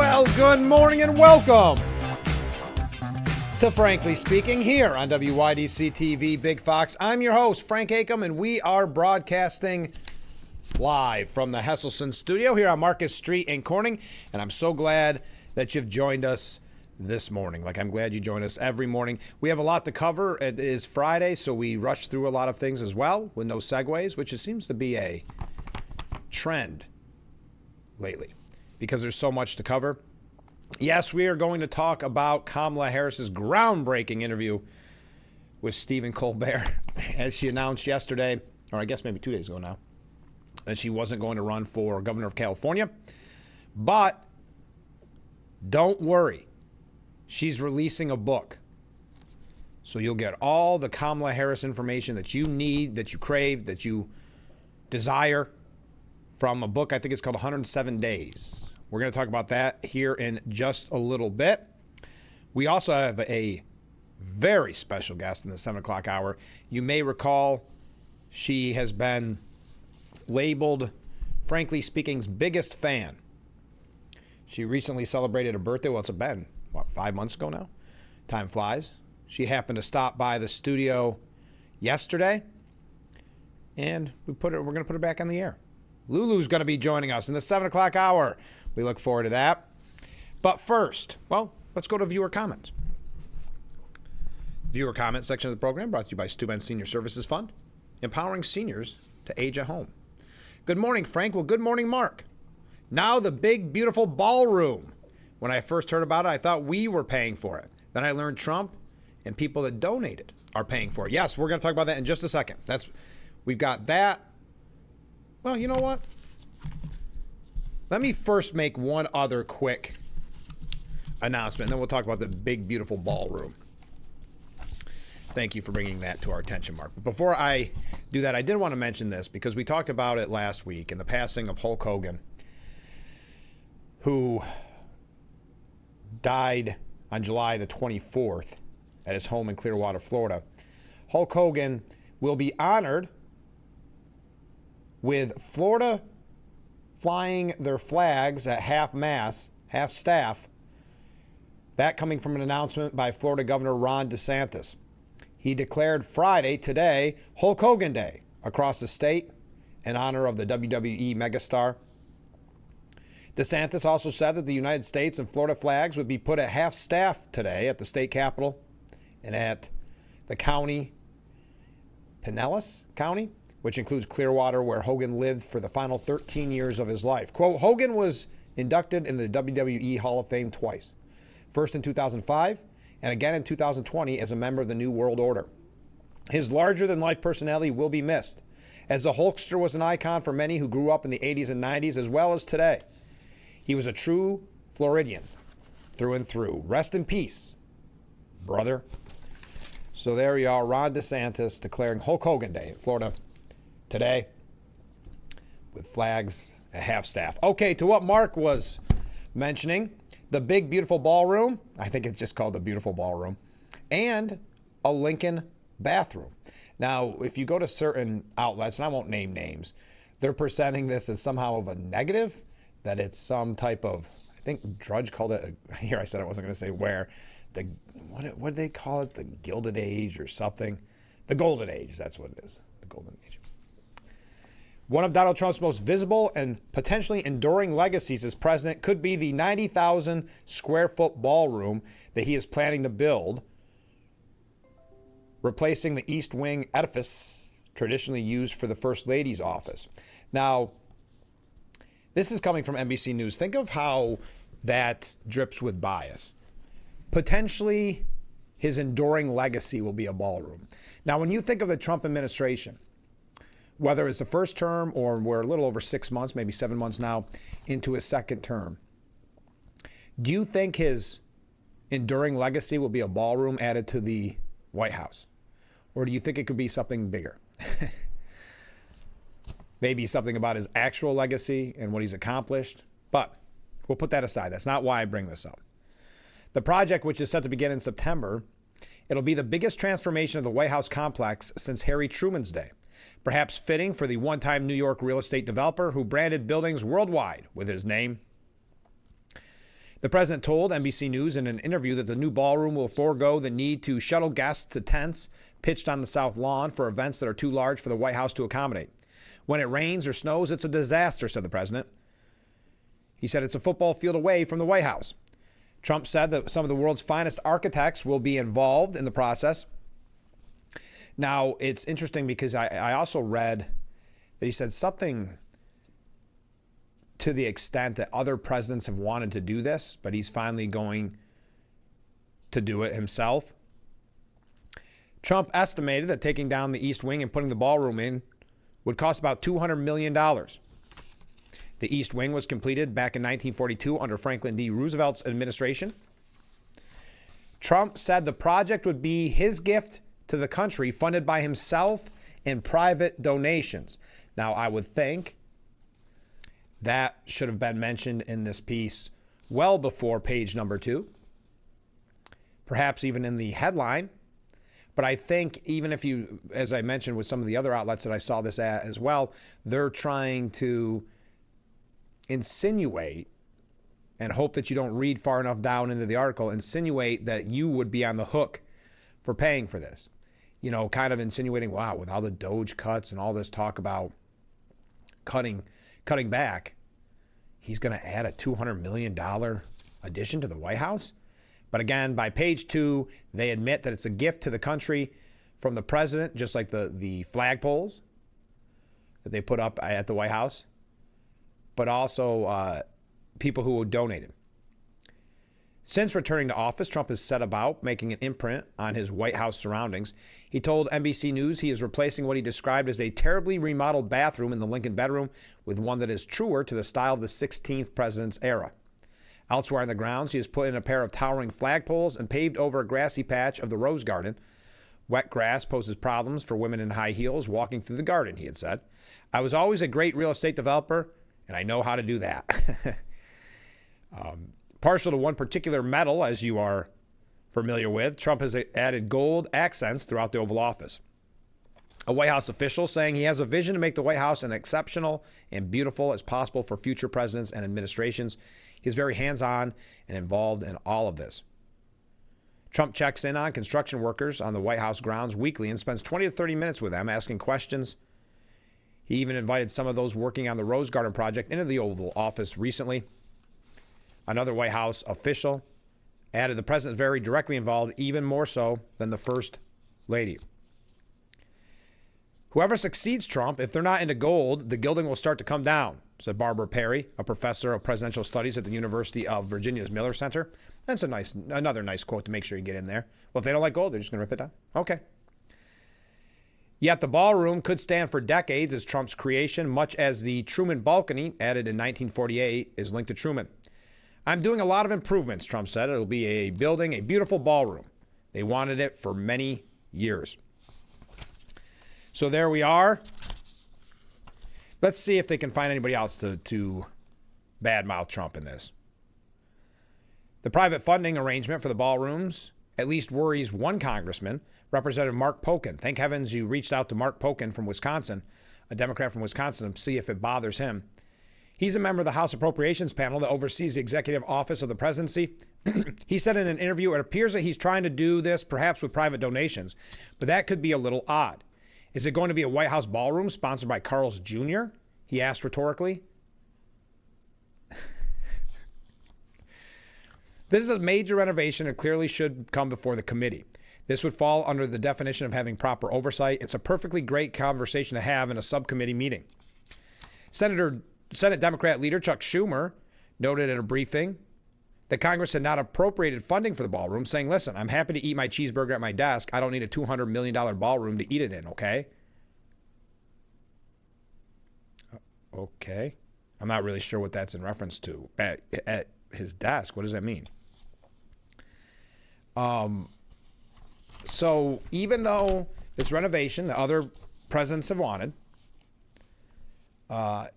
Well, good morning and welcome to Frankly Speaking here on WYDC TV Big Fox. I'm your host, Frank Acom, and we are broadcasting live from the Hesselson studio here on Marcus Street in Corning, and I'm so glad that you've joined us this morning. Like, I'm glad you join us every morning. We have a lot to cover. It is Friday, so we rush through a lot of things as well with no segues, which seems to be a trend lately because there's so much to cover. Yes, we are going to talk about Kamala Harris's groundbreaking interview with Stephen Colbert, as she announced yesterday, or I guess maybe 2 days ago now, that she wasn't going to run for governor of California. But don't worry, she's releasing a book. So you'll get all the Kamala Harris information that you need, that you crave, that you desire from a book. I think it's called 107 Days. We're going to talk about that here in just a little bit. We also have a very special guest in the 7 o'clock hour. You may recall she has been labeled, Frankly Speaking's biggest fan. She recently celebrated her birthday. Well, it's been, 5 months ago now? Time flies. She happened to stop by the studio yesterday, and we're going to put her back on the air. Lulu's going to be joining us in the 7 o'clock hour. We look forward to that. But first, well, let's go to viewer comments. Viewer comment section of the program brought to you by Steuben Senior Services Fund, empowering seniors to age at home. Good morning, Frank. Well, good morning, Mark. Now the big, beautiful ballroom. When I first heard about it, I thought we were paying for it. Then I learned Trump and people that donated are paying for it. Yes, we're going to talk about that in just a second. We've got that. Well, you know what? Let me first make one other quick announcement, and then we'll talk about the big, beautiful ballroom. Thank you for bringing that to our attention, Mark. But before I do that, I did want to mention this because we talked about it last week in the passing of Hulk Hogan, who died on July the 24th at his home in Clearwater, Florida. Hulk Hogan will be honored with Florida flying their flags at half-mast, half-staff. That coming from an announcement by Florida Governor Ron DeSantis. He declared Friday, today, Hulk Hogan Day across the state in honor of the WWE megastar. DeSantis also said that the United States and Florida flags would be put at half-staff today at the state capitol and at the county, Pinellas County, which includes Clearwater, where Hogan lived for the final 13 years of his life. Quote, Hogan was inducted in the WWE Hall of Fame twice. First in 2005 and again in 2020 as a member of the New World Order. His larger-than-life personality will be missed, as the Hulkster was an icon for many who grew up in the 80s and 90s as well as today. He was a true Floridian through and through. Rest in peace, brother. So there you are, Ron DeSantis declaring Hulk Hogan Day in Florida today with flags at half-staff. Okay, to what Mark was mentioning, the big, beautiful ballroom. I think it's just called the beautiful ballroom. And a Lincoln bathroom. Now, if you go to certain outlets, and I won't name names, they're presenting this as somehow of a negative, that it's some type of, I think Drudge called it, here I said I wasn't going to say where, what did they call it? The Gilded Age or something? The Golden Age, that's what it is, the Golden Age. One of Donald Trump's most visible and potentially enduring legacies as president could be the 90,000 square foot ballroom that he is planning to build, replacing the East Wing edifice traditionally used for the First Lady's office. Now, this is coming from NBC News. Think of how that drips with bias. Potentially, his enduring legacy will be a ballroom. Now, when you think of the Trump administration, whether it's the first term or we're a little over 6 months, maybe 7 months now, into his second term, do you think his enduring legacy will be a ballroom added to the White House? Or do you think it could be something bigger? Maybe something about his actual legacy and what he's accomplished. But we'll put that aside. That's not why I bring this up. The project, which is set to begin in September, it'll be the biggest transformation of the White House complex since Harry Truman's day. Perhaps fitting for the one-time New York real estate developer who branded buildings worldwide with his name. The president told NBC News in an interview that the new ballroom will forego the need to shuttle guests to tents pitched on the South Lawn for events that are too large for the White House to accommodate. When it rains or snows, it's a disaster, said the president. He said it's a football field away from the White House. Trump said that some of the world's finest architects will be involved in the process. Now, it's interesting because I also read that he said something to the extent that other presidents have wanted to do this, but he's finally going to do it himself. Trump estimated that taking down the East Wing and putting the ballroom in would cost about $200 million. The East Wing was completed back in 1942 under Franklin D. Roosevelt's administration. Trump said the project would be his gift to the country, funded by himself and private donations. Now, I would think that should have been mentioned in this piece well before page number 2, perhaps even in the headline. But I think even if you, as I mentioned with some of the other outlets that I saw this at as well, they're trying to insinuate, and hope that you don't read far enough down into the article, insinuate that you would be on the hook for paying for this. You know, kind of insinuating, wow, with all the Doge cuts and all this talk about cutting back, he's going to add a $200 million addition to the White House. But again, by page 2, they admit that it's a gift to the country from the president, just like the flagpoles that they put up at the White House, but also people who donated. Since returning to office, Trump has set about making an imprint on his White House surroundings. He told NBC News he is replacing what he described as a terribly remodeled bathroom in the Lincoln bedroom with one that is truer to the style of the 16th president's era. Elsewhere on the grounds, he has put in a pair of towering flagpoles and paved over a grassy patch of the Rose Garden. Wet grass poses problems for women in high heels walking through the garden, he had said. I was always a great real estate developer, and I know how to do that. Partial to one particular metal, as you are familiar with, Trump has added gold accents throughout the Oval Office. A White House official saying he has a vision to make the White House as exceptional and beautiful as possible for future presidents and administrations. He's very hands-on and involved in all of this. Trump checks in on construction workers on the White House grounds weekly and spends 20 to 30 minutes with them asking questions. He even invited some of those working on the Rose Garden project into the Oval Office recently. Another White House official added the president is very directly involved, even more so than the First Lady. Whoever succeeds Trump, if they're not into gold, the gilding will start to come down, said Barbara Perry, a professor of presidential studies at the University of Virginia's Miller Center. That's another nice quote to make sure you get in there. Well, if they don't like gold, they're just going to rip it down. Okay. Yet the ballroom could stand for decades as Trump's creation, much as the Truman balcony, added in 1948, is linked to Truman. I'm doing a lot of improvements, Trump said. It'll be a beautiful ballroom. They wanted it for many years. So there we are. Let's see if they can find anybody else to badmouth Trump in this. The private funding arrangement for the ballrooms at least worries one congressman, Representative Mark Pocan. Thank heavens you reached out to Mark Pocan from Wisconsin, a Democrat from Wisconsin, to see if it bothers him. He's a member of the House Appropriations Panel that oversees the executive office of the presidency. He said in an interview, it appears that he's trying to do this perhaps with private donations, but that could be a little odd. Is it going to be a White House ballroom sponsored by Carl's Jr.? He asked rhetorically. This is a major renovation and clearly should come before the committee. This would fall under the definition of having proper oversight. It's a perfectly great conversation to have in a subcommittee meeting. Senate Democrat leader Chuck Schumer noted at a briefing that Congress had not appropriated funding for the ballroom, saying, listen, I'm happy to eat my cheeseburger at my desk. I don't need a $200 million ballroom to eat it in, okay? Okay. I'm not really sure what that's in reference to. At his desk, what does that mean? So even though this renovation that other presidents have wanted, and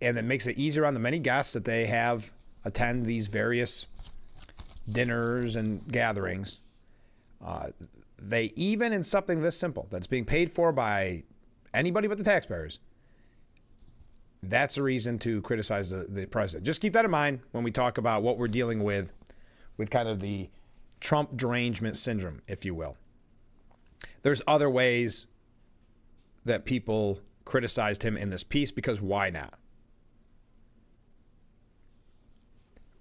it makes it easier on the many guests that they have attend these various dinners and gatherings, they even in something this simple that's being paid for by anybody but the taxpayers, that's a reason to criticize the president. Just keep that in mind when we talk about what we're dealing with kind of the Trump derangement syndrome, if you will. There's other ways that people criticized him in this piece, because why not?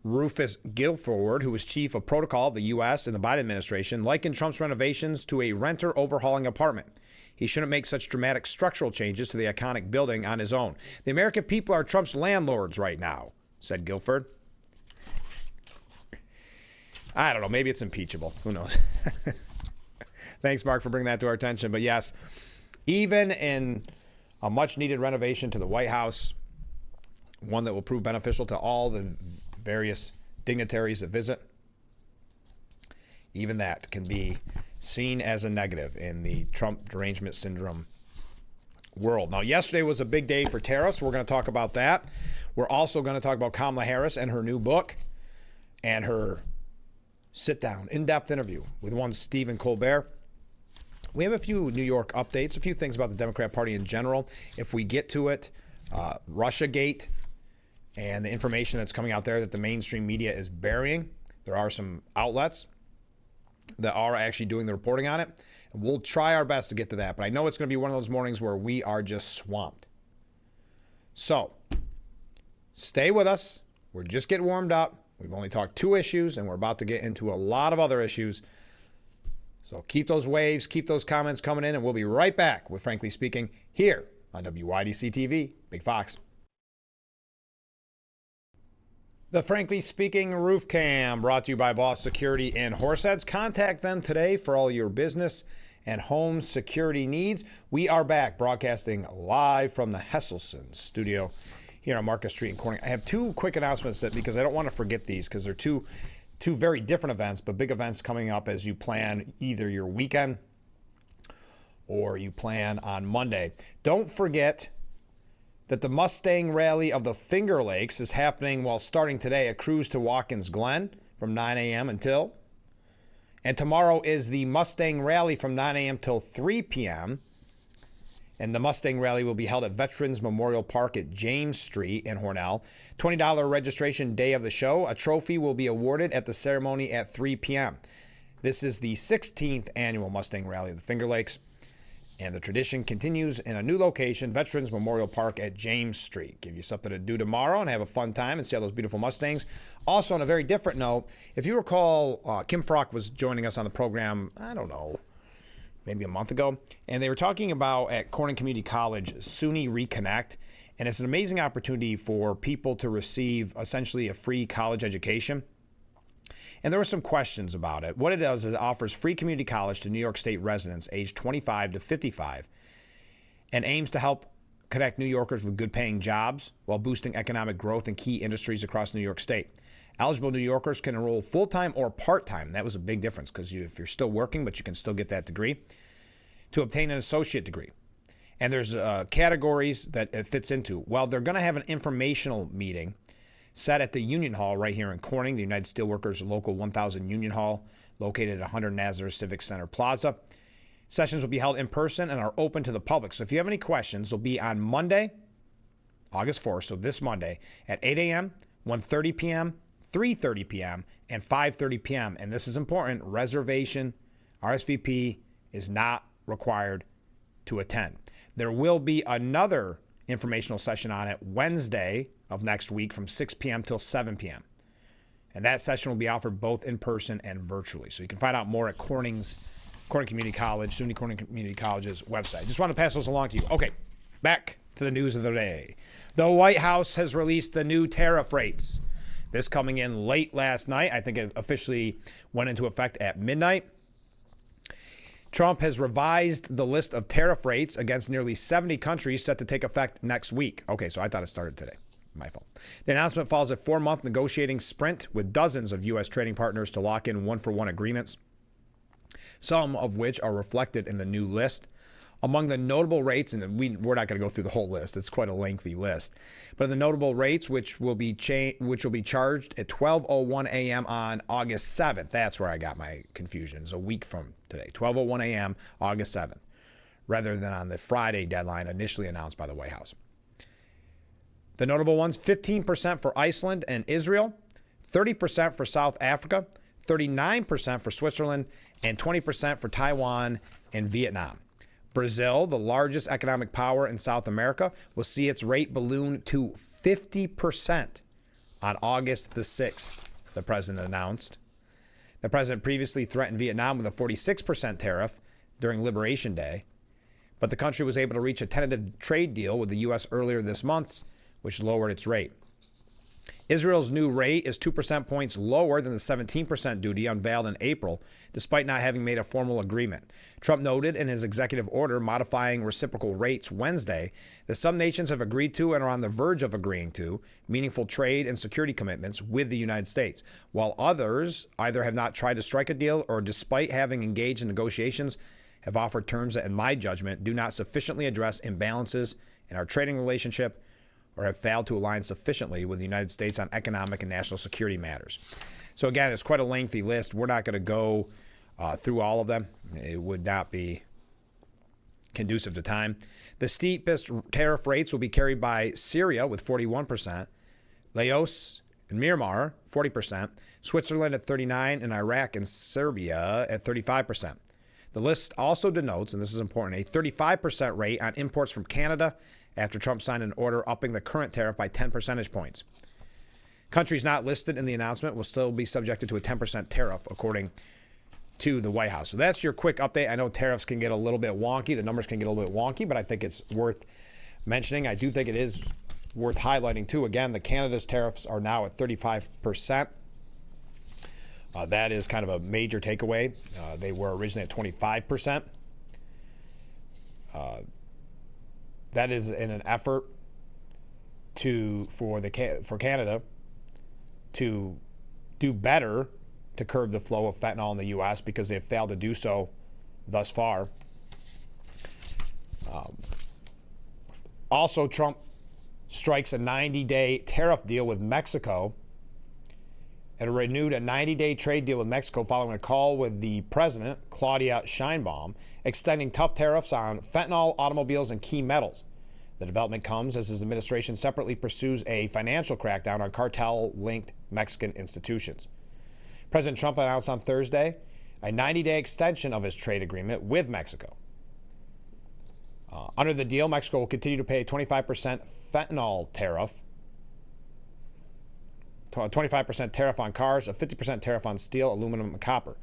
Rufus Guilford, who was chief of protocol of the U.S. in the Biden administration, likened Trump's renovations to a renter overhauling apartment. He shouldn't make such dramatic structural changes to the iconic building on his own. The American people are Trump's landlords right now, said Guilford. I don't know. Maybe it's impeachable. Who knows? Thanks, Mark, for bringing that to our attention. But yes, even in a much-needed renovation to the White House, one that will prove beneficial to all the various dignitaries that visit, even that can be seen as a negative in the Trump derangement syndrome world. Now, yesterday was a big day for tariffs. We're going to talk about that. We're also going to talk about Kamala Harris and her new book and her sit-down, in-depth interview with one Stephen Colbert. We have a few New York updates, a few things about the Democrat Party in general. If we get to it, Russiagate and the information that's coming out there that the mainstream media is burying. There are some outlets that are actually doing the reporting on it. And we'll try our best to get to that. But I know it's going to be one of those mornings where we are just swamped. So stay with us. We're just getting warmed up. We've only talked 2 issues, and we're about to get into a lot of other issues. So keep those waves, keep those comments coming in, and we'll be right back with Frankly Speaking here on WYDC TV, Big Fox. The Frankly Speaking Roof Cam, brought to you by Boss Security in Horseheads. Contact them today for all your business and home security needs. We are back broadcasting live from the Hesselson studio here on Marcus Street in Corning. I have 2 quick announcements because I don't want to forget these, because they're two very different events, but big events coming up as you plan either your weekend or you plan on Monday. Don't forget that the Mustang Rally of the Finger Lakes is happening starting today, a cruise to Watkins Glen from 9 a.m. until. And tomorrow is the Mustang Rally from 9 a.m. till 3 p.m. And the Mustang Rally will be held at Veterans Memorial Park at James Street in Hornell. $20 registration day of the show. A trophy will be awarded at the ceremony at 3 p.m. This is the 16th annual Mustang Rally of the Finger Lakes. And the tradition continues in a new location, Veterans Memorial Park at James Street. Give you something to do tomorrow and have a fun time and see all those beautiful Mustangs. Also, on a very different note, if you recall, Kim Frock was joining us on the program, I don't know, maybe a month ago, and they were talking about at Corning Community College, SUNY Reconnect, and it's an amazing opportunity for people to receive essentially a free college education. And there were some questions about it. What it does is it offers free community college to New York State residents aged 25 to 55 and aims to help connect New Yorkers with good-paying jobs while boosting economic growth in key industries across New York State. Eligible New Yorkers can enroll full-time or part-time. That was a big difference because if you're still working, but you can still get that degree, to obtain an associate degree. And there's categories that it fits into. Well, they're going to have an informational meeting set at the Union Hall right here in Corning, the United Steelworkers Local 1000 Union Hall, located at 100 Nazareth Civic Center Plaza. Sessions will be held in person and are open to the public. So if you have any questions, they'll be on Monday, August 4th, so this Monday, at 8 a.m., 1:30 p.m., 3:30 p.m., and 5:30 p.m. And this is important, reservation, RSVP is not required to attend. There will be another informational session on it Wednesday of next week from 6 p.m. till 7 p.m. And that session will be offered both in person and virtually. So you can find out more at Corning Community College, SUNY Corning Community College's website. Just want to pass those along to you. Okay, back to the news of the day. The White House has released the new tariff rates. This coming in late last night. I think it officially went into effect at midnight. Trump has revised the list of tariff rates against nearly 70 countries set to take effect next week. Okay, so I thought it started today. My fault. The announcement follows a 4-month negotiating sprint with dozens of U.S. trading partners to lock in one-for-one agreements, some of which are reflected in the new list. Among the notable rates, and we're not going to go through the whole list, it's quite a lengthy list, but the notable rates which will be charged at 12:01 a.m. on August 7th. That's where I got my confusion. It's a week from today, 12:01 a.m. August 7th, rather than on the Friday deadline initially announced by the White House. The notable ones, 15% for Iceland and Israel, 30% for South Africa, 39% for Switzerland, and 20% for Taiwan and Vietnam. Brazil, the largest economic power in South America, will see its rate balloon to 50% on August the 6th, the president announced. The president previously threatened Vietnam with a 46% tariff during Liberation Day, but the country was able to reach a tentative trade deal with the U.S. earlier this month, which lowered its rate. Israel's new rate is 2% points lower than the 17% duty unveiled in April, despite not having made a formal agreement. Trump noted in his executive order modifying reciprocal rates Wednesday that some nations have agreed to and are on the verge of agreeing to meaningful trade and security commitments with the United States, while others either have not tried to strike a deal or, despite having engaged in negotiations, have offered terms that, in my judgment, do not sufficiently address imbalances in our trading relationship or have failed to align sufficiently with the United States on economic and national security matters. So again, it's quite a lengthy list. We're not going to go through all of them. It would not be conducive to time. The steepest tariff rates will be carried by Syria with 41%, Laos and Myanmar 40%, Switzerland at 39%, and Iraq and Serbia at 35%. The list also denotes, and this is important, a 35% rate on imports from Canada after Trump signed an order upping the current tariff by 10 percentage points. Countries not listed in the announcement will still be subjected to a 10% tariff, according to the White House. So that's your quick update. I know tariffs can get a little bit wonky. The numbers can get a little bit wonky, but I think it's worth mentioning. I do think it is worth highlighting, too. Again, the Canada's tariffs are now at 35%. That is kind of a major takeaway. They were originally at 25%. That is in an effort for Canada to do better to curb the flow of fentanyl in the U.S. because they have failed to do so thus far. Also, Trump strikes a 90-day tariff deal with Mexico and renewed a 90-day trade deal with Mexico following a call with the president, Claudia Sheinbaum, extending tough tariffs on fentanyl, automobiles, and key metals. The development comes as his administration separately pursues a financial crackdown on cartel-linked Mexican institutions. President Trump announced on Thursday a 90-day extension of his trade agreement with Mexico. Under the deal, Mexico will continue to pay a 25% fentanyl tariff, 25% tariff on cars, a 50% tariff on steel, aluminum, and copper.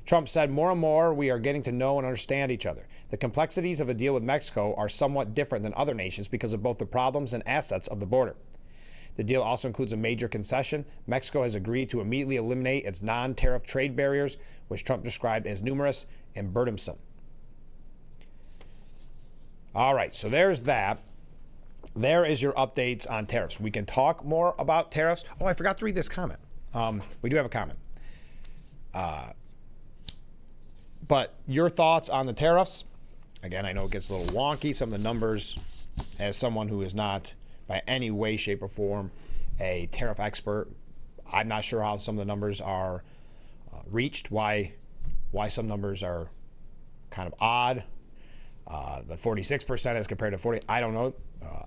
Trump said, more and more, we are getting to know and understand each other. The complexities of a deal with Mexico are somewhat different than other nations because of both the problems and assets of the border. The deal also includes a major concession. Mexico has agreed to immediately eliminate its non-tariff trade barriers, which Trump described as numerous and burdensome. All right, so there's that. There is your updates on tariffs. We can talk more about tariffs. Oh, I forgot to read this comment. We do have a comment. But your thoughts on the tariffs? Again, I know it gets a little wonky. Some of the numbers, as someone who is not by any way, shape, or form a tariff expert, I'm not sure how some of the numbers are reached, why some numbers are kind of odd. The 46% as compared to 40%, I don't know.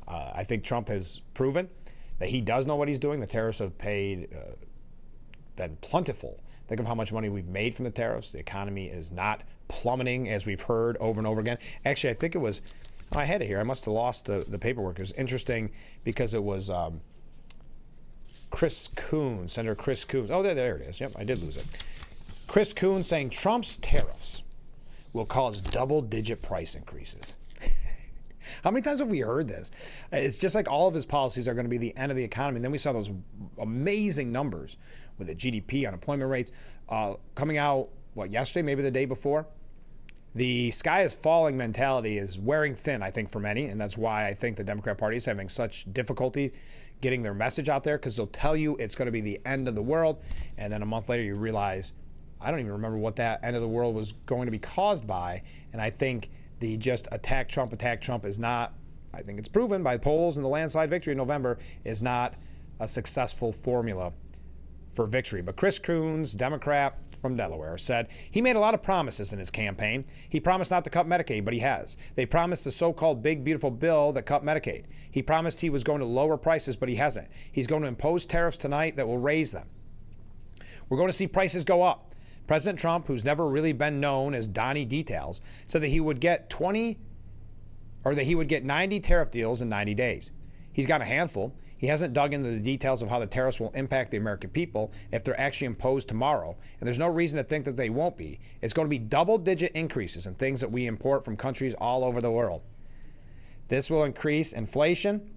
I think Trump has proven that he does know what he's doing. The tariffs have been plentiful. Think of how much money we've made from the tariffs. The economy is not plummeting, as we've heard over and over again. Actually, I think it was, I had it here. I must have lost the paperwork. It was interesting because it was Chris Coons, Senator Chris Coons. Oh, there it is. Yep, I did lose it. Chris Coons saying Trump's tariffs will cause double-digit price increases. How many times have we heard this? It's just like all of his policies are going to be the end of the economy. And then we saw those amazing numbers with the GDP, unemployment rates coming out, yesterday, maybe the day before? The sky is falling mentality is wearing thin, I think, for many. And that's why I think the Democrat Party is having such difficulty getting their message out there, because they'll tell you it's going to be the end of the world. And then a month later, you realize, I don't even remember what that end of the world was going to be caused by. And I think the just attack Trump is not, I think it's proven by polls and the landslide victory in November, is not a successful formula for victory. But Chris Coons, Democrat from Delaware, said he made a lot of promises in his campaign. He promised not to cut Medicaid, but he has. They promised the so-called big, beautiful bill that cut Medicaid. He promised he was going to lower prices, but he hasn't. He's going to impose tariffs tonight that will raise them. We're going to see prices go up. President Trump, who's never really been known as Donnie Details, said that he would get 90 tariff deals in 90 days. He's got a handful. He hasn't dug into the details of how the tariffs will impact the American people if they're actually imposed tomorrow, and there's no reason to think that they won't be. It's going to be double-digit increases in things that we import from countries all over the world. This will increase inflation,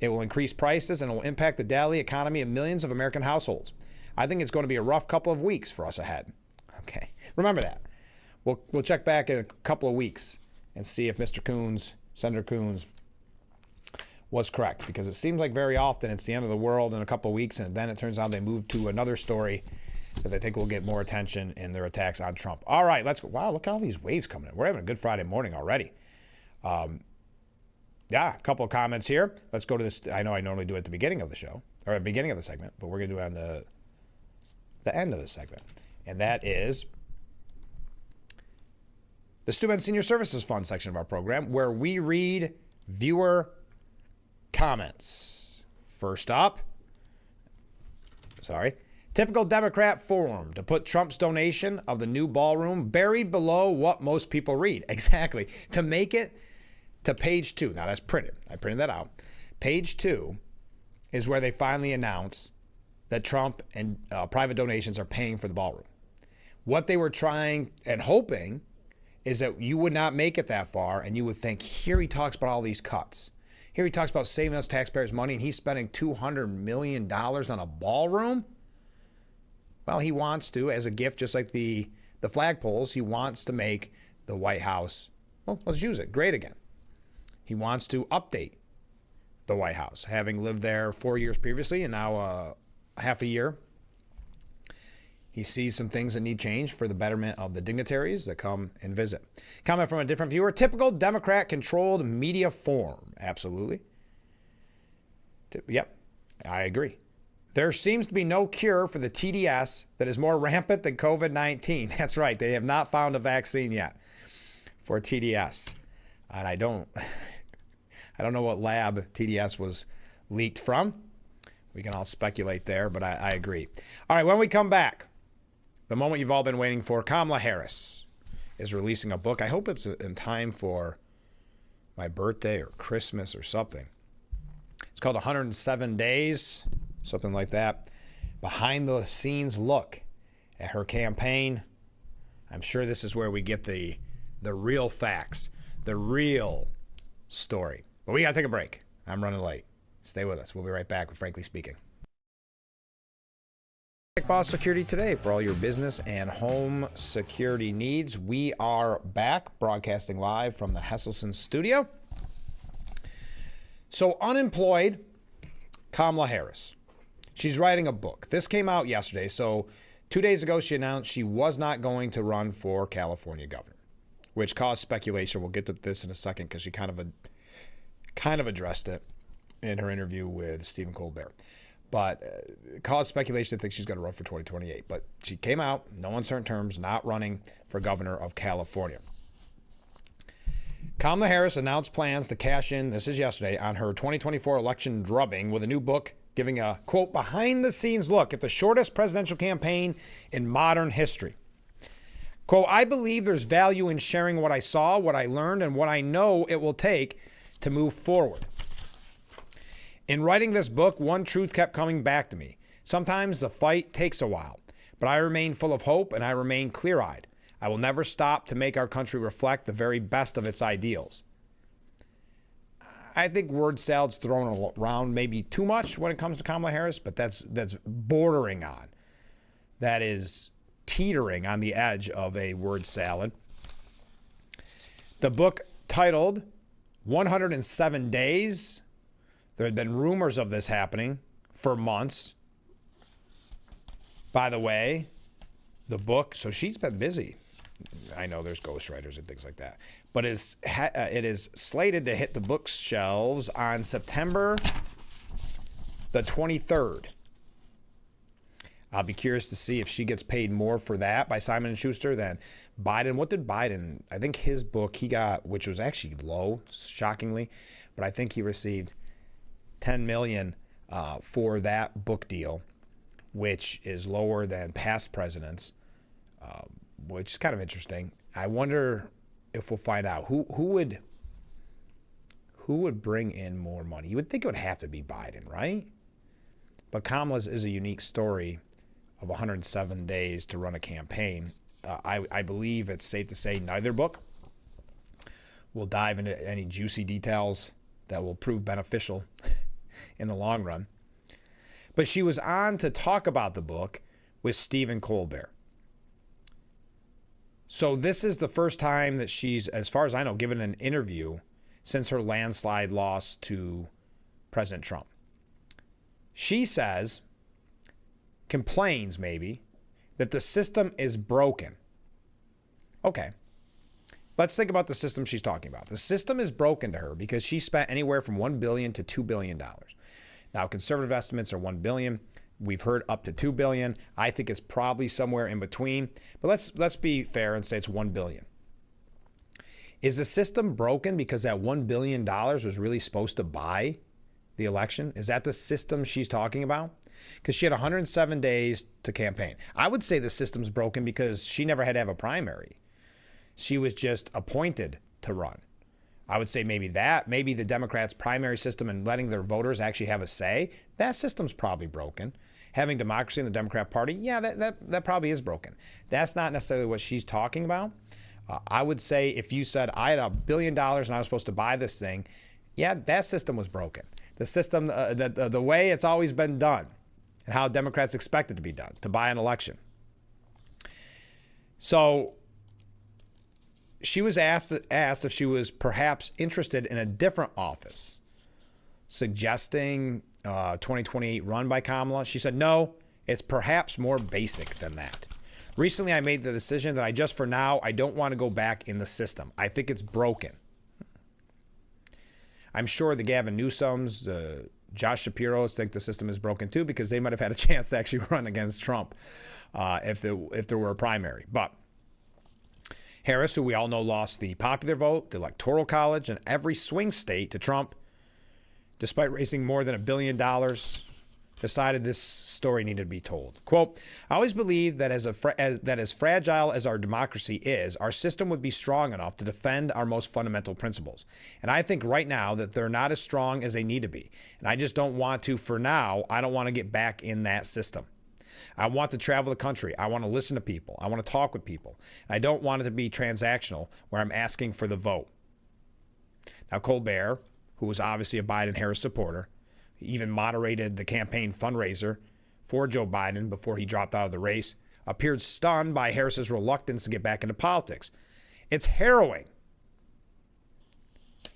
it will increase prices, and it will impact the daily economy of millions of American households. I think it's going to be a rough couple of weeks for us ahead. Okay, remember that. We'll check back in a couple of weeks and see if Mr. Coons, Senator Coons, was correct, because it seems like very often it's the end of the world in a couple of weeks, and then it turns out they move to another story that they think will get more attention in their attacks on Trump. All right, let's go. Wow, look at all these waves coming in. We're having a good Friday morning already. Yeah, a couple of comments here. Let's go to this. I know I normally do it at the beginning of the show, or at the beginning of the segment, but we're going to do it on the end of the segment. And that is the Stu Ben Senior Services Fund section of our program, where we read viewer comments. First up, typical Democrat forum to put Trump's donation of the new ballroom buried below what most people read. Exactly. To make it to page 2. Now that's printed. I printed that out. Page 2 is where they finally announce that Trump and private donations are paying for the ballroom. What they were trying and hoping is that you would not make it that far, and you would think, here he talks about all these cuts. Here he talks about saving us taxpayers' money, and he's spending $200 million on a ballroom? Well, he wants to, as a gift, just like the flagpoles, he wants to make the White House, well, let's use it, great again. He wants to update the White House, having lived there 4 years previously and now half a year. He sees some things that need change for the betterment of the dignitaries that come and visit. Comment from a different viewer. Typical Democrat-controlled media forum. Absolutely. Yep, I agree. There seems to be no cure for the TDS that is more rampant than COVID-19. That's right. They have not found a vaccine yet for TDS. And I don't know what lab TDS was leaked from. We can all speculate there, but I agree. All right, when we come back, the moment you've all been waiting for, Kamala Harris is releasing a book. I hope it's in time for my birthday or Christmas or something. It's called 107 Days, something like that. Behind the scenes look at her campaign. I'm sure this is where we get the real facts, the real story. But we got to take a break. I'm running late. Stay with us. We'll be right back with Frankly Speaking. Boss Security Today for all your business and home security needs. We are back broadcasting live from the Hesselson studio. So unemployed Kamala Harris. She's writing a book. This came out yesterday. So 2 days ago, she announced she was not going to run for California governor, which caused speculation. We'll get to this in a second because she kind of addressed it in her interview with Stephen Colbert. But it caused speculation to think she's going to run for 2028. But she came out, no uncertain terms, not running for governor of California. Kamala Harris announced plans to cash in, this is yesterday, on her 2024 election drubbing with a new book giving a, quote, behind-the-scenes look at the shortest presidential campaign in modern history. Quote, I believe there's value in sharing what I saw, what I learned, and what I know it will take to move forward. In writing this book, one truth kept coming back to me. Sometimes the fight takes a while, but I remain full of hope and I remain clear-eyed. I will never stop to make our country reflect the very best of its ideals. I think word salad's thrown around maybe too much when it comes to Kamala Harris, but that's bordering on. That is teetering on the edge of a word salad. The book titled 107 Days. There had been rumors of this happening for months. By the way, the book, so she's been busy. I know there's ghostwriters and things like that. But it is slated to hit the bookshelves on September the 23rd. I'll be curious to see if she gets paid more for that by Simon & Schuster than Biden. What did Biden, I think his book he got, which was actually low, shockingly, but I think he received $10 million for that book deal, which is lower than past presidents, which is kind of interesting. I wonder if we'll find out who would bring in more money. You would think it would have to be Biden, right? But Kamala's is a unique story of 107 days to run a campaign. I believe it's safe to say neither book will dive into any juicy details that will prove beneficial in the long run. But she was on to talk about the book with Stephen Colbert. So this is the first time that she's, as far as I know, given an interview since her landslide loss to President Trump. She says, complains maybe, that the system is broken. Okay. Let's think about the system she's talking about. The system is broken to her because she spent anywhere from $1 billion to $2 billion. Now, conservative estimates are $1 billion. We've heard up to $2 billion. I think it's probably somewhere in between. But let's be fair and say it's $1 billion. Is the system broken because that $1 billion was really supposed to buy the election? Is that the system she's talking about? Because she had 107 days to campaign. I would say the system's broken because she never had to have a primary. She was just appointed to run. I would say maybe the Democrats' primary system and letting their voters actually have a say, that system's probably broken. Having democracy in the Democrat Party, yeah, that probably is broken. That's not necessarily what she's talking about. I would say if you said I had $1 billion and I was supposed to buy this thing, yeah, that system was broken. The system, the way it's always been done and how Democrats expect it to be done, to buy an election. So she was asked if she was perhaps interested in a different office, suggesting 2028 run by Kamala. She said, no, it's perhaps more basic than that. Recently, I made the decision that for now, I don't want to go back in the system. I think it's broken. I'm sure the Gavin Newsoms, the Josh Shapiro's think the system is broken too because they might have had a chance to actually run against Trump if there were a primary. But Harris, who we all know lost the popular vote, the Electoral College, and every swing state to Trump, despite raising more than $1 billion, decided this story needed to be told. Quote, I always believed that as fragile as our democracy is, our system would be strong enough to defend our most fundamental principles. And I think right now that they're not as strong as they need to be. And I just don't want to, for now, I don't want to get back in that system. I want to travel the country. I want to listen to people. I want to talk with people. And I don't want it to be transactional where I'm asking for the vote. Now, Colbert, who was obviously a Biden-Harris supporter, even moderated the campaign fundraiser for Joe Biden before he dropped out of the race, appeared stunned by Harris's reluctance to get back into politics. It's harrowing,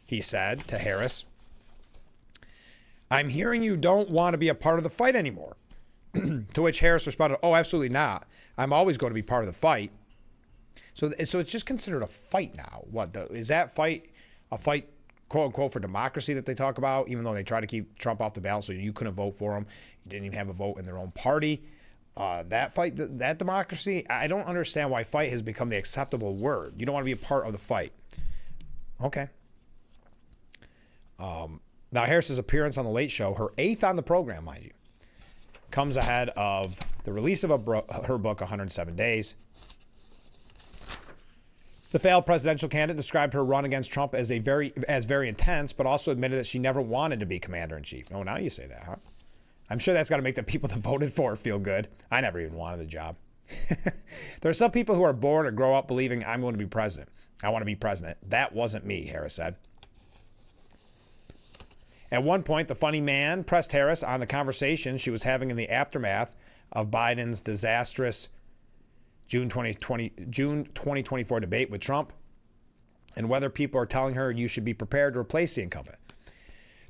he said to Harris. I'm hearing you don't want to be a part of the fight anymore. To which Harris responded, oh, absolutely not. I'm always going to be part of the fight. So it's just considered a fight now. Is that fight a fight, quote unquote, for democracy that they talk about, even though they try to keep Trump off the ballot so you couldn't vote for him? You didn't even have a vote in their own party. That fight, that democracy, I don't understand why fight has become the acceptable word. You don't want to be a part of the fight. Okay. Now, Harris's appearance on The Late Show, her 8th on the program, mind you, comes ahead of the release of her book, 107 Days. The failed presidential candidate described her run against Trump as very intense, but also admitted that she never wanted to be commander-in-chief. Oh, now you say that, huh? I'm sure that's got to make the people that voted for her feel good. I never even wanted the job. There are some people who are born or grow up believing I'm going to be president. I want to be president. That wasn't me, Harris said. At one point, the funny man pressed Harris on the conversation she was having in the aftermath of Biden's disastrous June 2024 debate with Trump and whether people are telling her you should be prepared to replace the incumbent.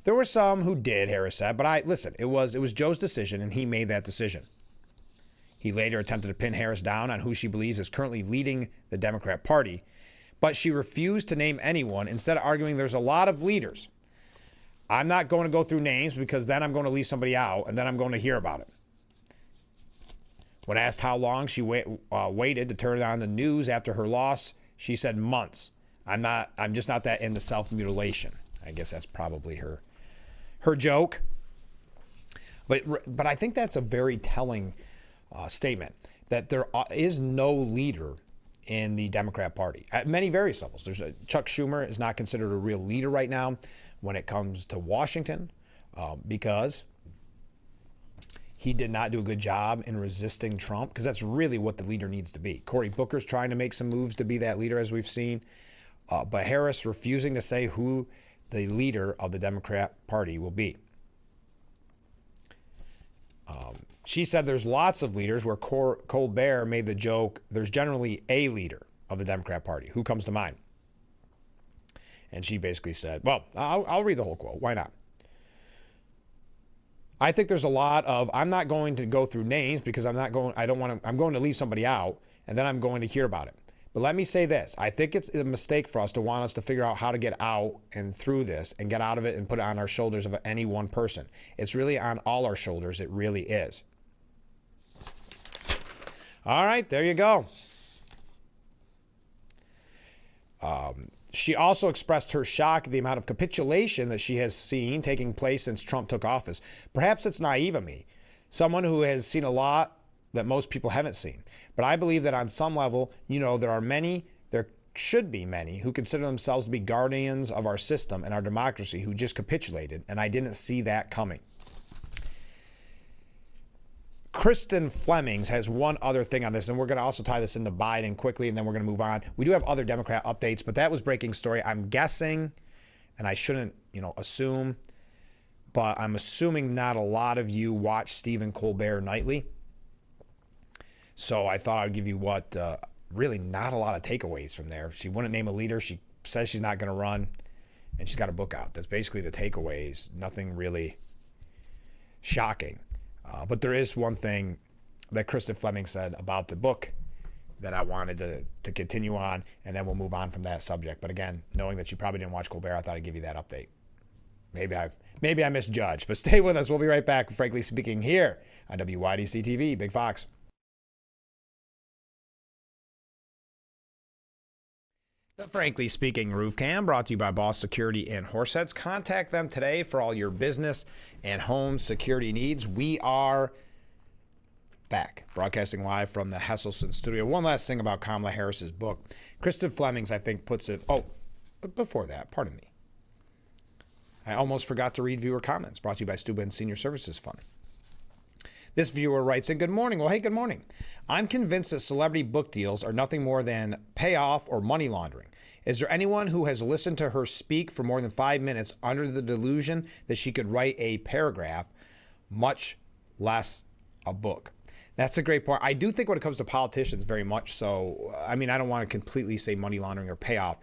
There were some who did, Harris said, but listen, it was Joe's decision and he made that decision. He later attempted to pin Harris down on who she believes is currently leading the Democrat Party, but she refused to name anyone, instead arguing there's a lot of leaders. I'm not going to go through names because then I'm going to leave somebody out and then I'm going to hear about it. When asked how long she waited to turn on the news after her loss, she said months. I'm just not that into self-mutilation. I guess that's probably her joke. But I think that's a very telling statement, that there is no leader in the Democrat Party at many various levels. Chuck Schumer is not considered a real leader right now when it comes to Washington because he did not do a good job in resisting Trump, because that's really what the leader needs to be. Cory Booker's trying to make some moves to be that leader, as we've seen, but Harris refusing to say who the leader of the Democrat Party will be. She said there's lots of leaders, where Colbert made the joke, there's generally a leader of the Democrat Party. Who comes to mind? And she basically said, well, I'll read the whole quote. Why not? I think there's a lot of, I'm not going to go through names because I'm going to leave somebody out, and then I'm going to hear about it. But let me say this. I think it's a mistake for us to want us to figure out how to get out and through this and get out of it and put it on our shoulders of any one person. It's really on all our shoulders. It really is. All right, there you go. She also expressed her shock at the amount of capitulation that she has seen taking place since Trump took office. Perhaps it's naive of me, someone who has seen a lot that most people haven't seen. But I believe that on some level, there should be many who consider themselves to be guardians of our system and our democracy who just capitulated, and I didn't see that coming. Kristen Flemings has one other thing on this, and we're going to also tie this into Biden quickly, and then we're going to move on. We do have other Democrat updates, but that was breaking story. I'm guessing, and I shouldn't, assume, but I'm assuming not a lot of you watch Stephen Colbert nightly. So I thought I'd give you really not a lot of takeaways from there. She wouldn't name a leader. She says she's not going to run, and she's got a book out. That's basically the takeaways. Nothing really shocking. But there is one thing that Kristen Fleming said about the book that I wanted to continue on, and then we'll move on from that subject. But again, knowing that you probably didn't watch Colbert, I thought I'd give you that update. Maybe I misjudged, but stay with us. We'll be right back, frankly speaking, here on WYDC TV, Big Fox. The Frankly Speaking Roof Cam, brought to you by Boss Security in Horseheads. Contact them today for all your business and home security needs. We are back, broadcasting live from the Hesselson studio. One last thing about Kamala Harris's book. Kristen Flemings, I think, puts it... Oh, before that, pardon me. I almost forgot to read viewer comments, brought to you by Steuben Senior Services Fund. This viewer writes in, good morning. Well, hey, good morning. I'm convinced that celebrity book deals are nothing more than payoff or money laundering. Is there anyone who has listened to her speak for more than 5 minutes under the delusion that she could write a paragraph, much less a book? That's a great point. I do think when it comes to politicians, very much so. I mean, I don't want to completely say money laundering or payoff.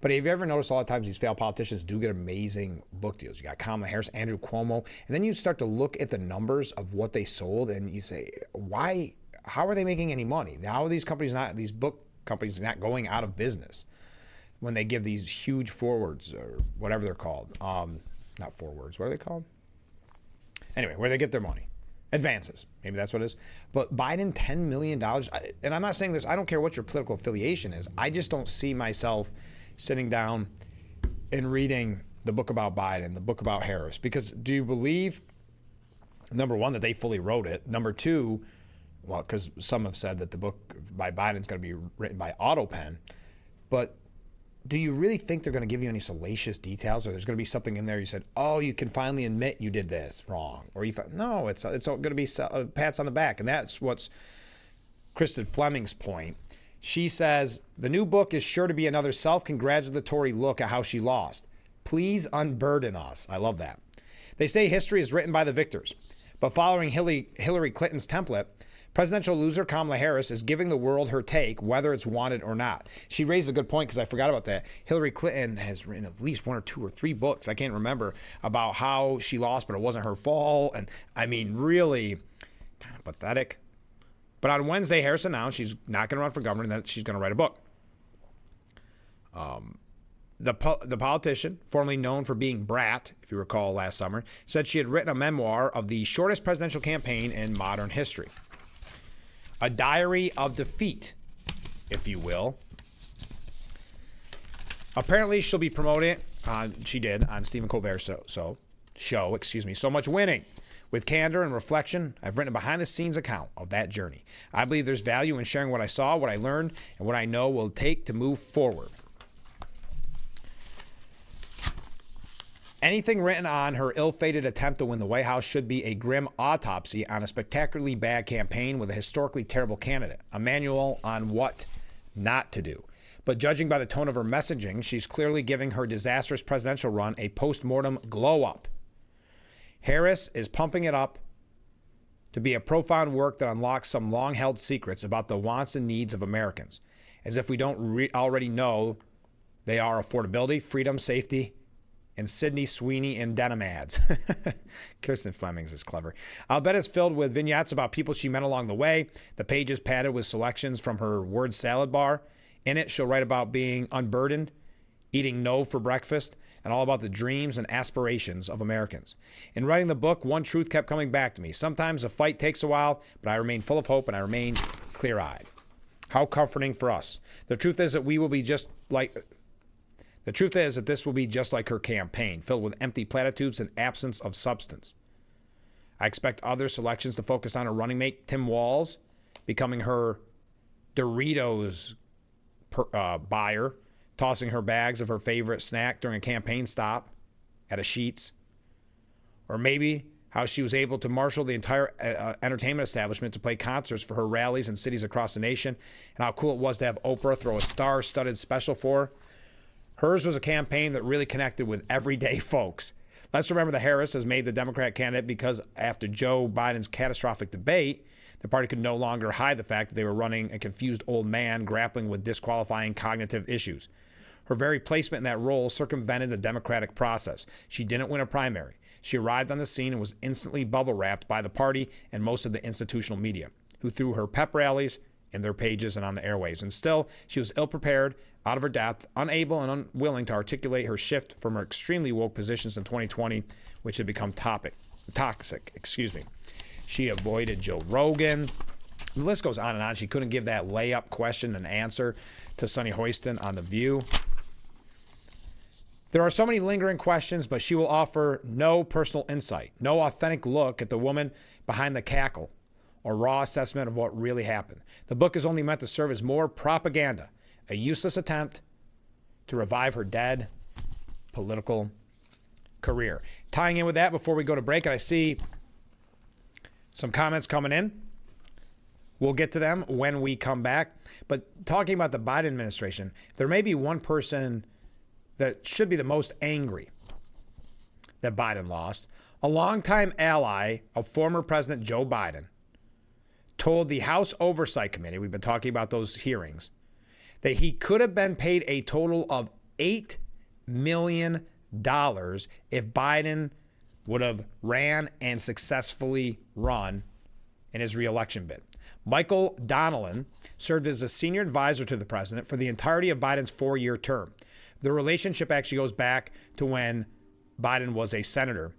But have you ever noticed a lot of times these failed politicians do get amazing book deals? You got Kamala Harris, Andrew Cuomo, and then you start to look at the numbers of what they sold, and you say, why? How are they making any money? How are these book companies not going out of business when they give these huge forwards or whatever they're called? Not forwards. What are they called? Anyway, where they get their money. Advances. Maybe that's what it is. But Biden, $10 million. And I'm not saying this, I don't care what your political affiliation is. I just don't see myself sitting down and reading the book about Biden, the book about Harris. Because do you believe, number one, that they fully wrote it? Number two, well, because some have said that the book by Biden is going to be written by AutoPen. But do you really think they're going to give you any salacious details, or there's going to be something in there you said, oh, you can finally admit you did this wrong? Or no, it's going to be pats on the back. And that's what's Kristen Fleming's point. She says, the new book is sure to be another self-congratulatory look at how she lost. Please unburden us. I love that. They say history is written by the victors. But following Hillary Clinton's template, presidential loser Kamala Harris is giving the world her take, whether it's wanted or not. She raised a good point because I forgot about that. Hillary Clinton has written at least 1 or 2 or 3 books, I can't remember, about how she lost, but it wasn't her fault. And I mean, really kind of pathetic. But on Wednesday, Harris announced she's not going to run for governor and that she's going to write a book. The politician, formerly known for being Brat, if you recall last summer, said she had written a memoir of the shortest presidential campaign in modern history. A diary of defeat, if you will. Apparently, she'll be promoting it. She did on Stephen Colbert's show. So much winning. With candor and reflection, I've written a behind-the-scenes account of that journey. I believe there's value in sharing what I saw, what I learned, and what I know will take to move forward. Anything written on her ill-fated attempt to win the White House should be a grim autopsy on a spectacularly bad campaign with a historically terrible candidate, a manual on what not to do. But judging by the tone of her messaging, she's clearly giving her disastrous presidential run a post-mortem glow-up. Harris is pumping it up to be a profound work that unlocks some long-held secrets about the wants and needs of Americans, as if we don't already know they are affordability, freedom, safety, and Sydney Sweeney in denim ads. Kirsten Fleming's is clever. I'll bet it's filled with vignettes about people she met along the way. The pages padded with selections from her word salad bar. In it, she'll write about being unburdened, eating no for breakfast, and all about the dreams and aspirations of Americans. In writing the book, one truth kept coming back to me. Sometimes the fight takes a while, but I remain full of hope and I remain clear-eyed. How comforting for us. The truth is that this will be just like her campaign, filled with empty platitudes and absence of substance. I expect other selections to focus on her running mate, Tim Walz, becoming her Doritos buyer, tossing her bags of her favorite snack during a campaign stop at a Sheetz. Or maybe how she was able to marshal the entire entertainment establishment to play concerts for her rallies in cities across the nation, and how cool it was to have Oprah throw a star-studded special for her. Hers was a campaign that really connected with everyday folks. Let's remember that Harris has made the Democrat candidate because after Joe Biden's catastrophic debate, the party could no longer hide the fact that they were running a confused old man grappling with disqualifying cognitive issues. Her very placement in that role circumvented the democratic process. She didn't win a primary. She arrived on the scene and was instantly bubble-wrapped by the party and most of the institutional media, who threw her pep rallies in their pages and on the airwaves. And still, she was ill-prepared, out of her depth, unable and unwilling to articulate her shift from her extremely woke positions in 2020, which had become toxic. She avoided Joe Rogan. The list goes on and on. She couldn't give that layup question and answer to Sonny Hoiston on The View. There are so many lingering questions, but she will offer no personal insight, no authentic look at the woman behind the cackle, or raw assessment of what really happened. The book is only meant to serve as more propaganda, a useless attempt to revive her dead political career. Tying in with that, before we go to break, and I see some comments coming in. We'll get to them when we come back. But talking about the Biden administration, there may be one person that should be the most angry that Biden lost. A longtime ally of former President Joe Biden told the House Oversight Committee, we've been talking about those hearings, that he could have been paid a total of $8 million if Biden would have ran and successfully run in his reelection bid. Michael Donnellan served as a senior advisor to the president for the entirety of Biden's 4-year term. The relationship actually goes back to when Biden was a senator.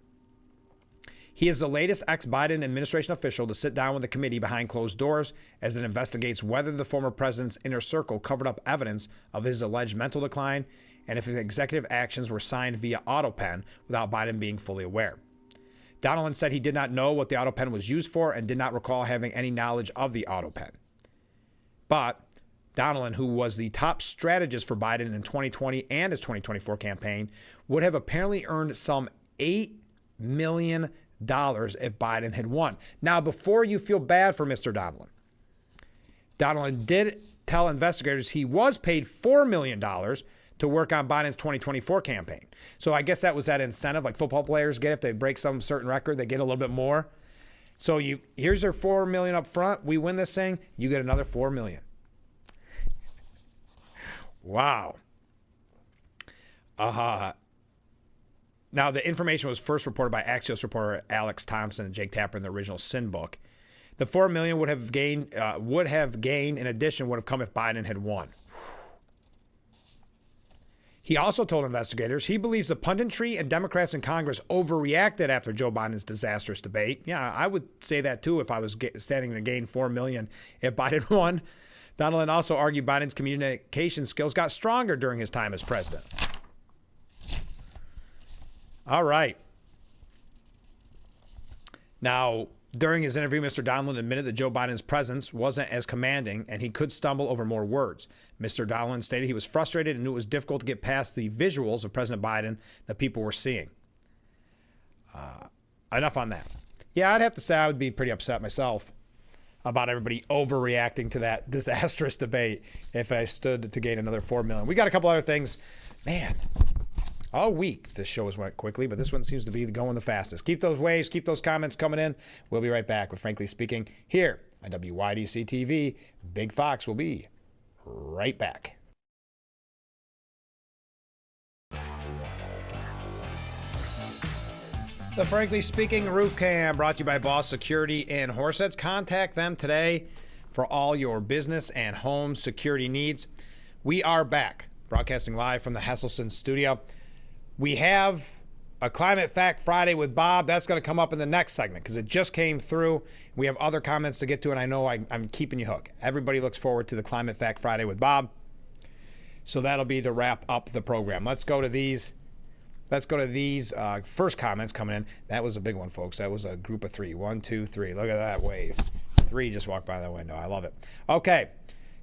He is the latest ex-Biden administration official to sit down with the committee behind closed doors as it investigates whether the former president's inner circle covered up evidence of his alleged mental decline and if his executive actions were signed via AutoPen without Biden being fully aware. Donnellan said he did not know what the AutoPen was used for and did not recall having any knowledge of the AutoPen. But Donnellan, who was the top strategist for Biden in 2020 and his 2024 campaign, would have apparently earned some $8 million if Biden had won. Now, before you feel bad for Mr. Donnellan, Donnellan did tell investigators he was paid $4 million to work on Biden's 2024 campaign. So I guess that was that incentive like football players get. If they break some certain record, they get a little bit more. So here's their $4 million up front. We win this thing, you get another $4 million. Wow. Now, the information was first reported by Axios reporter Alex Thompson and Jake Tapper in the original Sin book. The $4 million would have gained in addition would have come if Biden had won. He also told investigators he believes the punditry and Democrats in Congress overreacted after Joe Biden's disastrous debate. Yeah, I would say that too if I was standing to gain $4 million if Biden won. Donilon also argued Biden's communication skills got stronger during his time as president. All right. Now, during his interview, Mr. Donilon admitted that Joe Biden's presence wasn't as commanding and he could stumble over more words. Mr. Donilon stated he was frustrated and knew it was difficult to get past the visuals of President Biden that people were seeing. Enough on that. Yeah, I'd have to say I would be pretty upset myself about everybody overreacting to that disastrous debate if I stood to gain another $4 million. We got a couple other things. Man, all week this show has went quickly, but this one seems to be going the fastest. Keep those waves, keep those comments coming in. We'll be right back with Frankly Speaking here on WYDC TV. Big Fox will be right back. The Frankly Speaking Roof Cam brought to you by Boss Security in Horseheads. Contact them today for all your business and home security needs. We are back, broadcasting live from the Hesselson studio. We have a Climate Fact Friday with Bob. That's going to come up in the next segment because it just came through. We have other comments to get to, and I know I'm keeping you hooked. Everybody looks forward to the Climate Fact Friday with Bob. So that'll be to wrap up the program. Let's go to these first comments coming in. That was a big one, folks. That was a group of three. 1, 2, 3. Look at that wave. 3 just walked by that window. I love it. Okay.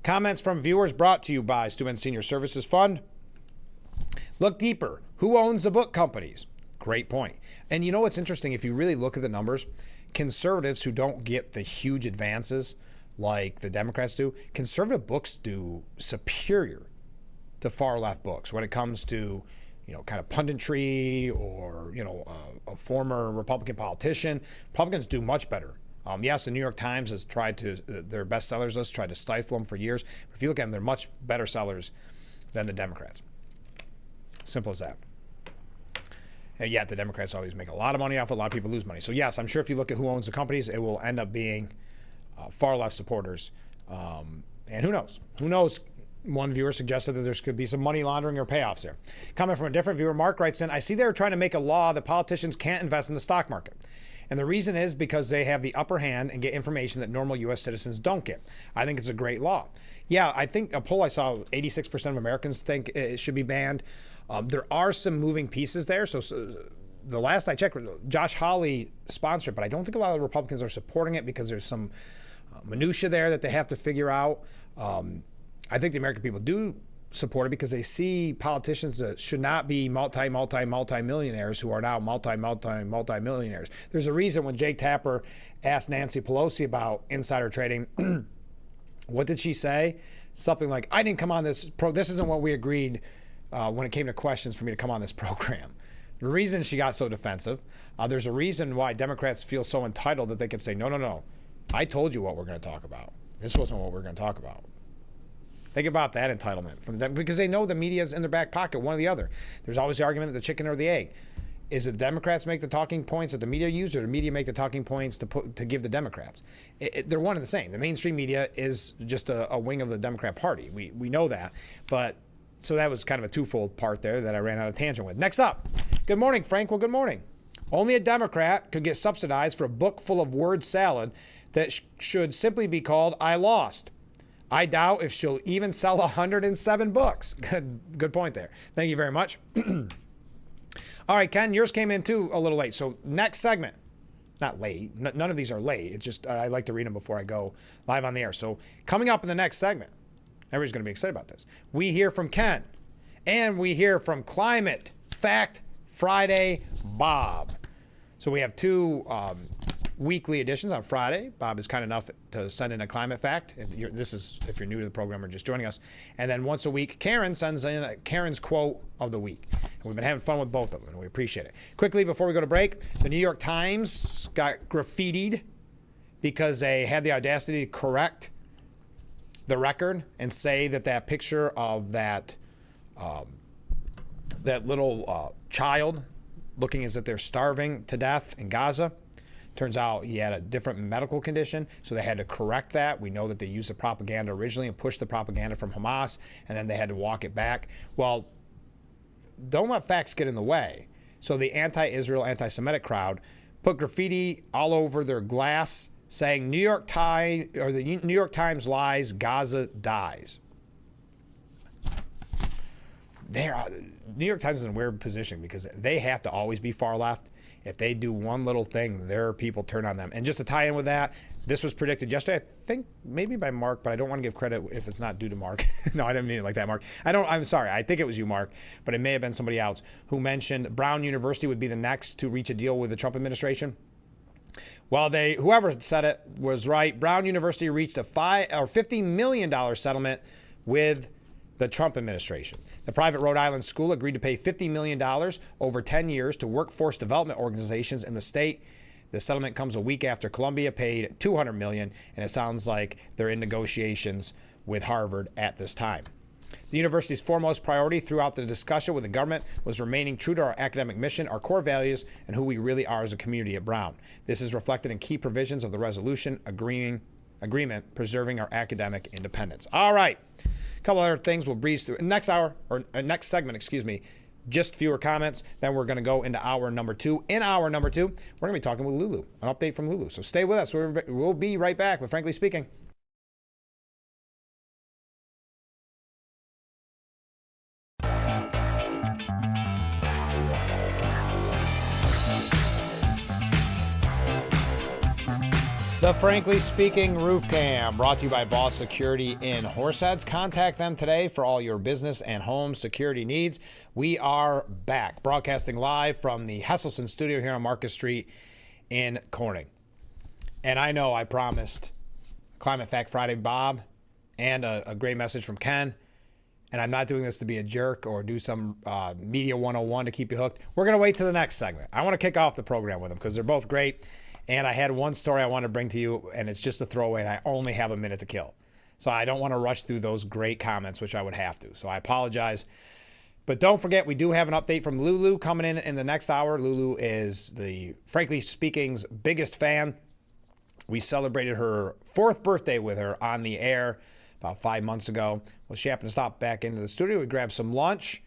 Comments from viewers brought to you by Steuben Senior Services Fund. Look deeper. Who owns the book companies? Great point. And you know what's interesting? If you really look at the numbers, conservatives who don't get the huge advances like the Democrats do, conservative books do superior to far left books when it comes to, kind of punditry or, a former Republican politician. Republicans do much better. Yes, the New York Times has tried to, their bestsellers list, tried to stifle them for years. But if you look at them, they're much better sellers than the Democrats. Simple as that. And yet the Democrats always make a lot of money off it. A lot of people lose money. So yes, I'm sure if you look at who owns the companies, it will end up being far left supporters. And who knows? Who knows? One viewer suggested that there could be some money laundering or payoffs there. Comment from a different viewer, Mark writes in, I see they're trying to make a law that politicians can't invest in the stock market. And the reason is because they have the upper hand and get information that normal U.S. citizens don't get. I think it's a great law. Yeah, I think a poll I saw, 86% of Americans think it should be banned. There are some moving pieces there. So the last I checked, Josh Hawley sponsored it, but I don't think a lot of the Republicans are supporting it because there's some minutia there that they have to figure out. I think the American people do support it because they see politicians that should not be multi-millionaires who are now multi-millionaires. There's a reason when Jake Tapper asked Nancy Pelosi about insider trading, what did she say? Something like, I didn't come on this this isn't what we agreed when it came to questions for me to come on this program. The reason she got so defensive, there's a reason why Democrats feel so entitled that they could say, no, I told you what we're going to talk about. This wasn't what we're going to talk about. Think about that entitlement from them because they know the media's in their back pocket, one or the other. There's always the argument of the chicken or the egg. Is it the Democrats make the talking points that the media use, or the media make the talking points to give the Democrats? They're one and the same. The mainstream media is just a wing of the Democrat Party. We know that. But so that was kind of a twofold part there that I ran out of tangent with. Next up, good morning, Frank. Well, good morning. Only a Democrat could get subsidized for a book full of word salad that should simply be called I Lost. I doubt if she'll even sell 107 books. Good point there. Thank you very much. All right, Ken, yours came in too a little late. So next segment, not late. None of these are late. It's just I like to read them before I go live on the air. So coming up in the next segment, everybody's going to be excited about this. We hear from Ken, and we hear from Climate Fact Friday Bob. So we have two weekly editions on Friday. Bob is kind enough to send in a climate fact. This is if you're new to the program or just joining us. And then once a week, Karen sends in Karen's quote of the week. And we've been having fun with both of them, and we appreciate it. Quickly, before we go to break, the New York Times got graffitied because they had the audacity to correct the record and say that picture of that little child looking as if they're starving to death in Gaza. Turns out he had a different medical condition, so they had to correct that. We know that they used the propaganda originally and pushed the propaganda from Hamas, and then they had to walk it back. Well, don't let facts get in the way. So the anti-Israel, anti-Semitic crowd put graffiti all over their glass saying New York Times lies, Gaza dies. New York Times is in a weird position because they have to always be far left. If they do one little thing, their people turn on them. And just to tie in with that, this was predicted yesterday, I think maybe by Mark, but I don't want to give credit if it's not due to Mark. No, I didn't mean it like that, Mark. I'm sorry. I think it was you, Mark, but it may have been somebody else who mentioned Brown University would be the next to reach a deal with the Trump administration. Well, whoever said it was right. Brown University reached a $50 million settlement with the Trump administration. The private Rhode Island school agreed to pay $50 million over 10 years to workforce development organizations in the state. The settlement comes a week after Columbia paid $200 million, and it sounds like they're in negotiations with Harvard at this time. The university's foremost priority throughout the discussion with the government was remaining true to our academic mission, our core values, and who we really are as a community at Brown. This is reflected in key provisions of the resolution agreement preserving our academic independence. All right. A couple other things we'll breeze through. Next segment, just fewer comments. Then we're going to go into hour number 2. In hour number 2, we're going to be talking with Lulu, an update from Lulu. So stay with us. We'll be right back with Frankly Speaking. The Frankly Speaking Roof Cam, brought to you by Boss Security in Horseheads. Contact them today for all your business and home security needs. We are back, broadcasting live from the Hesselson studio here on Market Street in Corning. And I know I promised Climate Fact Friday Bob and a great message from Ken. And I'm not doing this to be a jerk or do some Media 101 to keep you hooked. We're going to wait to the next segment. I want to kick off the program with them because they're both great. And I had one story I want to bring to you, and it's just a throwaway, and I only have a minute to kill. So I don't want to rush through those great comments, which I would have to. So I apologize. But don't forget, we do have an update from Lulu coming in the next hour. Lulu is the Frankly Speaking's biggest fan. We celebrated her 4th birthday with her on the air about 5 months ago. Well, she happened to stop back into the studio. We grabbed some lunch,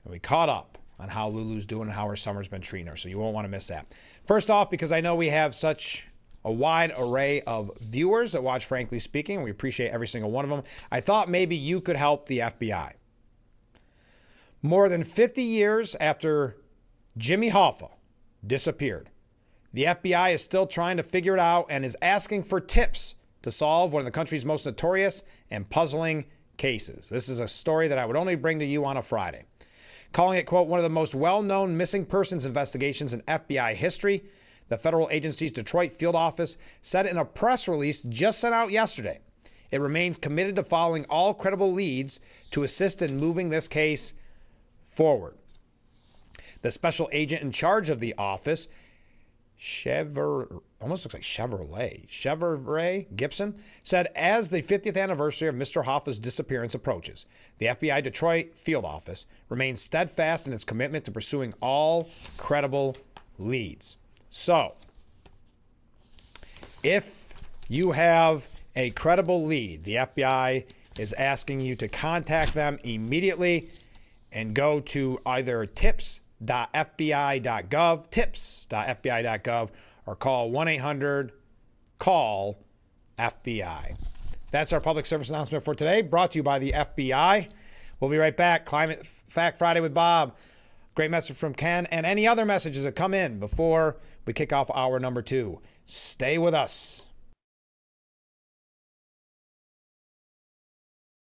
and we caught up on how Lulu's doing and how her summer's been treating her. So you won't want to miss that. First off, because I know we have such a wide array of viewers that watch Frankly Speaking, we appreciate every single one of them, I thought maybe you could help the FBI. More than 50 years after Jimmy Hoffa disappeared, the FBI is still trying to figure it out and is asking for tips to solve one of the country's most notorious and puzzling cases. This is a story that I would only bring to you on a Friday. Calling it, quote, one of the most well-known missing persons investigations in FBI history, the federal agency's Detroit field office said in a press release just sent out yesterday, it remains committed to following all credible leads to assist in moving this case forward. The special agent in charge of the office, almost looks like Chevrolet Gibson, said as the 50th anniversary of Mr. Hoffa's disappearance approaches, the FBI Detroit field office remains steadfast in its commitment to pursuing all credible leads. So, if you have a credible lead, the FBI is asking you to contact them immediately and go to either tips.fbi.gov, or call 1-800-CALL-FBI. That's our public service announcement for today, brought to you by the FBI. We'll be right back. Climate Fact Friday with Bob. Great message from Ken, and any other messages that come in before we kick off hour number 2. Stay with us.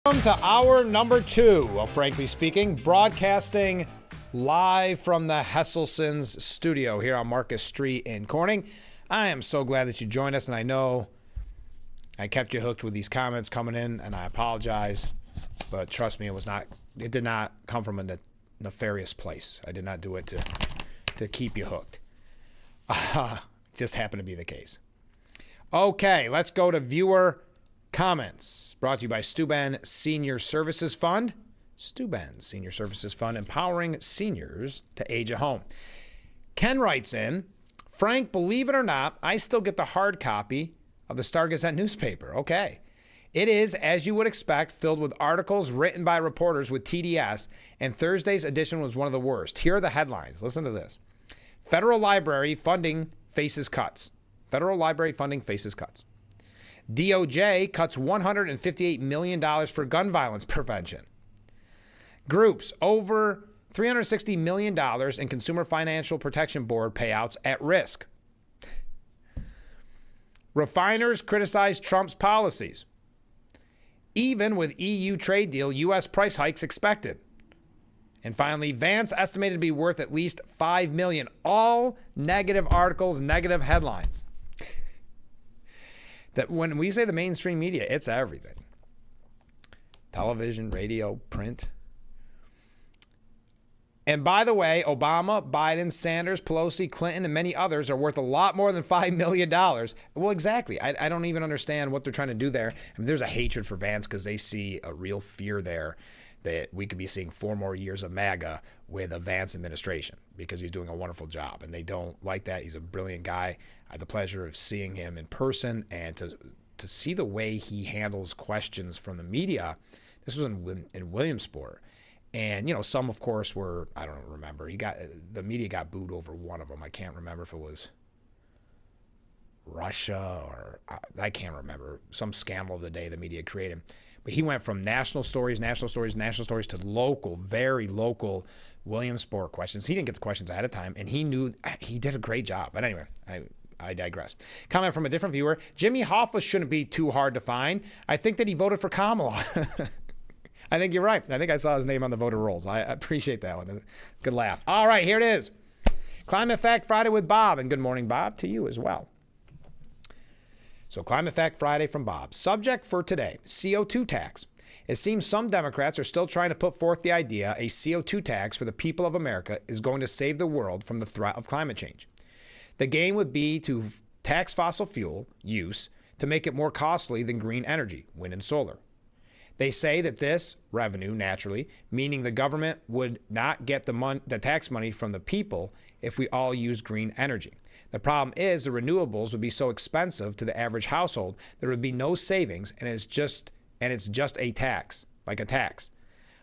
Welcome to hour number 2 of Frankly Speaking, broadcasting live from the Hesselson's studio here on Marcus Street in Corning. I am so glad that you joined us, and I know I kept you hooked with these comments coming in, and I apologize, but trust me, it did not come from a nefarious place. I did not do it to keep you hooked. Just happened to be the case. Okay, let's go to viewer comments, brought to you by Steuben Senior Services Fund. Steuben Senior Services Fund, empowering seniors to age at home. Ken writes in, Frank, believe it or not, I still get the hard copy of the Star Gazette newspaper. Okay. It is, as you would expect, filled with articles written by reporters with TDS, and Thursday's edition was one of the worst. Here are the headlines. Listen to this. Federal library funding faces cuts. Federal library funding faces cuts. DOJ cuts $158 million for gun violence prevention. Groups over $360 million in Consumer Financial Protection Board payouts at risk. Refiners criticize Trump's policies. Even with EU trade deal, U.S. price hikes expected. And finally, Vance estimated to be worth at least $5 million. All negative articles, negative headlines. That when we say the mainstream media, it's everything. Television, radio, print. And by the way, Obama, Biden, Sanders, Pelosi, Clinton, and many others are worth a lot more than $5 million. Well, exactly. I don't even understand what they're trying to do there. I mean, there's a hatred for Vance because they see a real fear there that we could be seeing 4 more years of MAGA with a Vance administration because he's doing a wonderful job. And they don't like that. He's a brilliant guy. I had the pleasure of seeing him in person and to see the way he handles questions from the media. This was in Williamsport. And, some, of course, were, I don't remember. The media got booed over one of them. I can't remember if it was Russia or I can't remember. Some scandal of the day the media created. But he went from national stories to local, very local Williamsport questions. He didn't get the questions ahead of time, and he knew he did a great job. But anyway, I digress. Comment from a different viewer. Jimmy Hoffa shouldn't be too hard to find. I think that he voted for Kamala. I think you're right. I think I saw his name on the voter rolls. I appreciate that one. Good laugh. All right, here it is. Climate Fact Friday with Bob. And good morning, Bob, to you as well. So Climate Fact Friday from Bob. Subject for today, CO2 tax. It seems some Democrats are still trying to put forth the idea a CO2 tax for the people of America is going to save the world from the threat of climate change. The game would be to tax fossil fuel use to make it more costly than green energy, wind and solar. They say that this revenue, naturally, meaning the government would not get the tax money from the people if we all used green energy. The problem is the renewables would be so expensive to the average household there would be no savings, and it's just a tax, like a tax.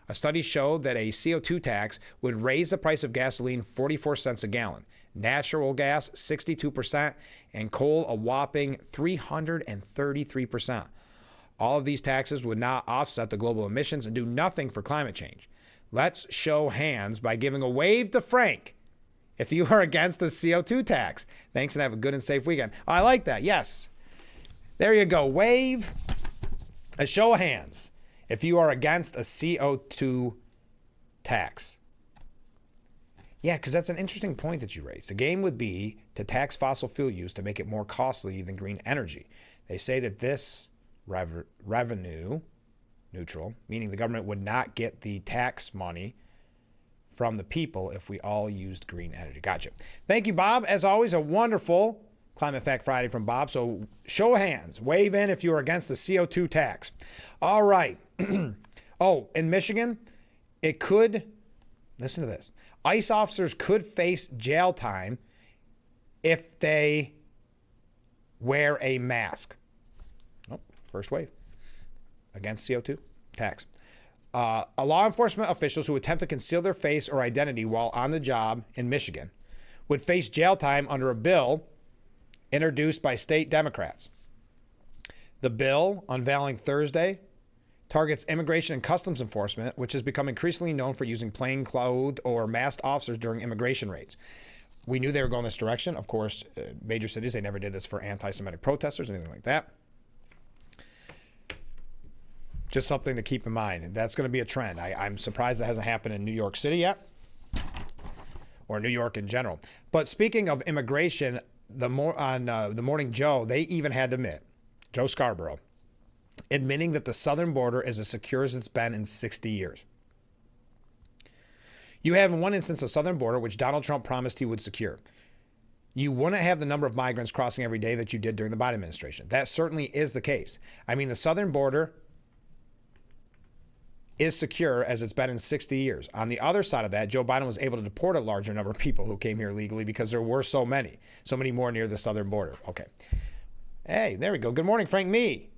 A study showed that a CO2 tax would raise the price of gasoline 44 cents a gallon, natural gas 62%, and coal a whopping 333%. All of these taxes would not offset the global emissions and do nothing for climate change. Let's show hands by giving a wave to Frank if you are against the CO2 tax. Thanks and have a good and safe weekend. I like that. Yes. There you go. Wave. A show of hands if you are against a CO2 tax. Yeah, because that's an interesting point that you raised. The game would be to tax fossil fuel use to make it more costly than green energy. They say that this revenue neutral, meaning the government would not get the tax money from the people if we all used green energy. Gotcha. Thank you, Bob. As always, a wonderful Climate Fact Friday from Bob. So show of hands. Wave in if you are against the CO2 tax. All right. Oh, in Michigan, it could, listen to this. ICE officers could face jail time if they wear a mask. First wave against CO2 tax. Law enforcement officials who attempt to conceal their face or identity while on the job in Michigan would face jail time under a bill introduced by state Democrats. The bill, unveiling Thursday, targets immigration and customs enforcement, which has become increasingly known for using plainclothed or masked officers during immigration raids. We knew they were going this direction. Of course, major cities, they never did this for anti-Semitic protesters, anything like that. Just something to keep in mind. That's going to be a trend. I'm surprised that hasn't happened in New York City yet, or New York in general. But speaking of immigration, the Morning Joe, they even had to admit, Joe Scarborough, admitting that the southern border is as secure as it's been in 60 years. You have in one instance a southern border, which Donald Trump promised he would secure. You wouldn't have the number of migrants crossing every day that you did during the Biden administration. That certainly is the case. I mean, the southern border is secure as it's been in 60 years. On the other side of that, Joe Biden was able to deport a larger number of people who came here legally because there were so many more near the southern border. Okay. Hey, there we go. Good morning, Frank. Me.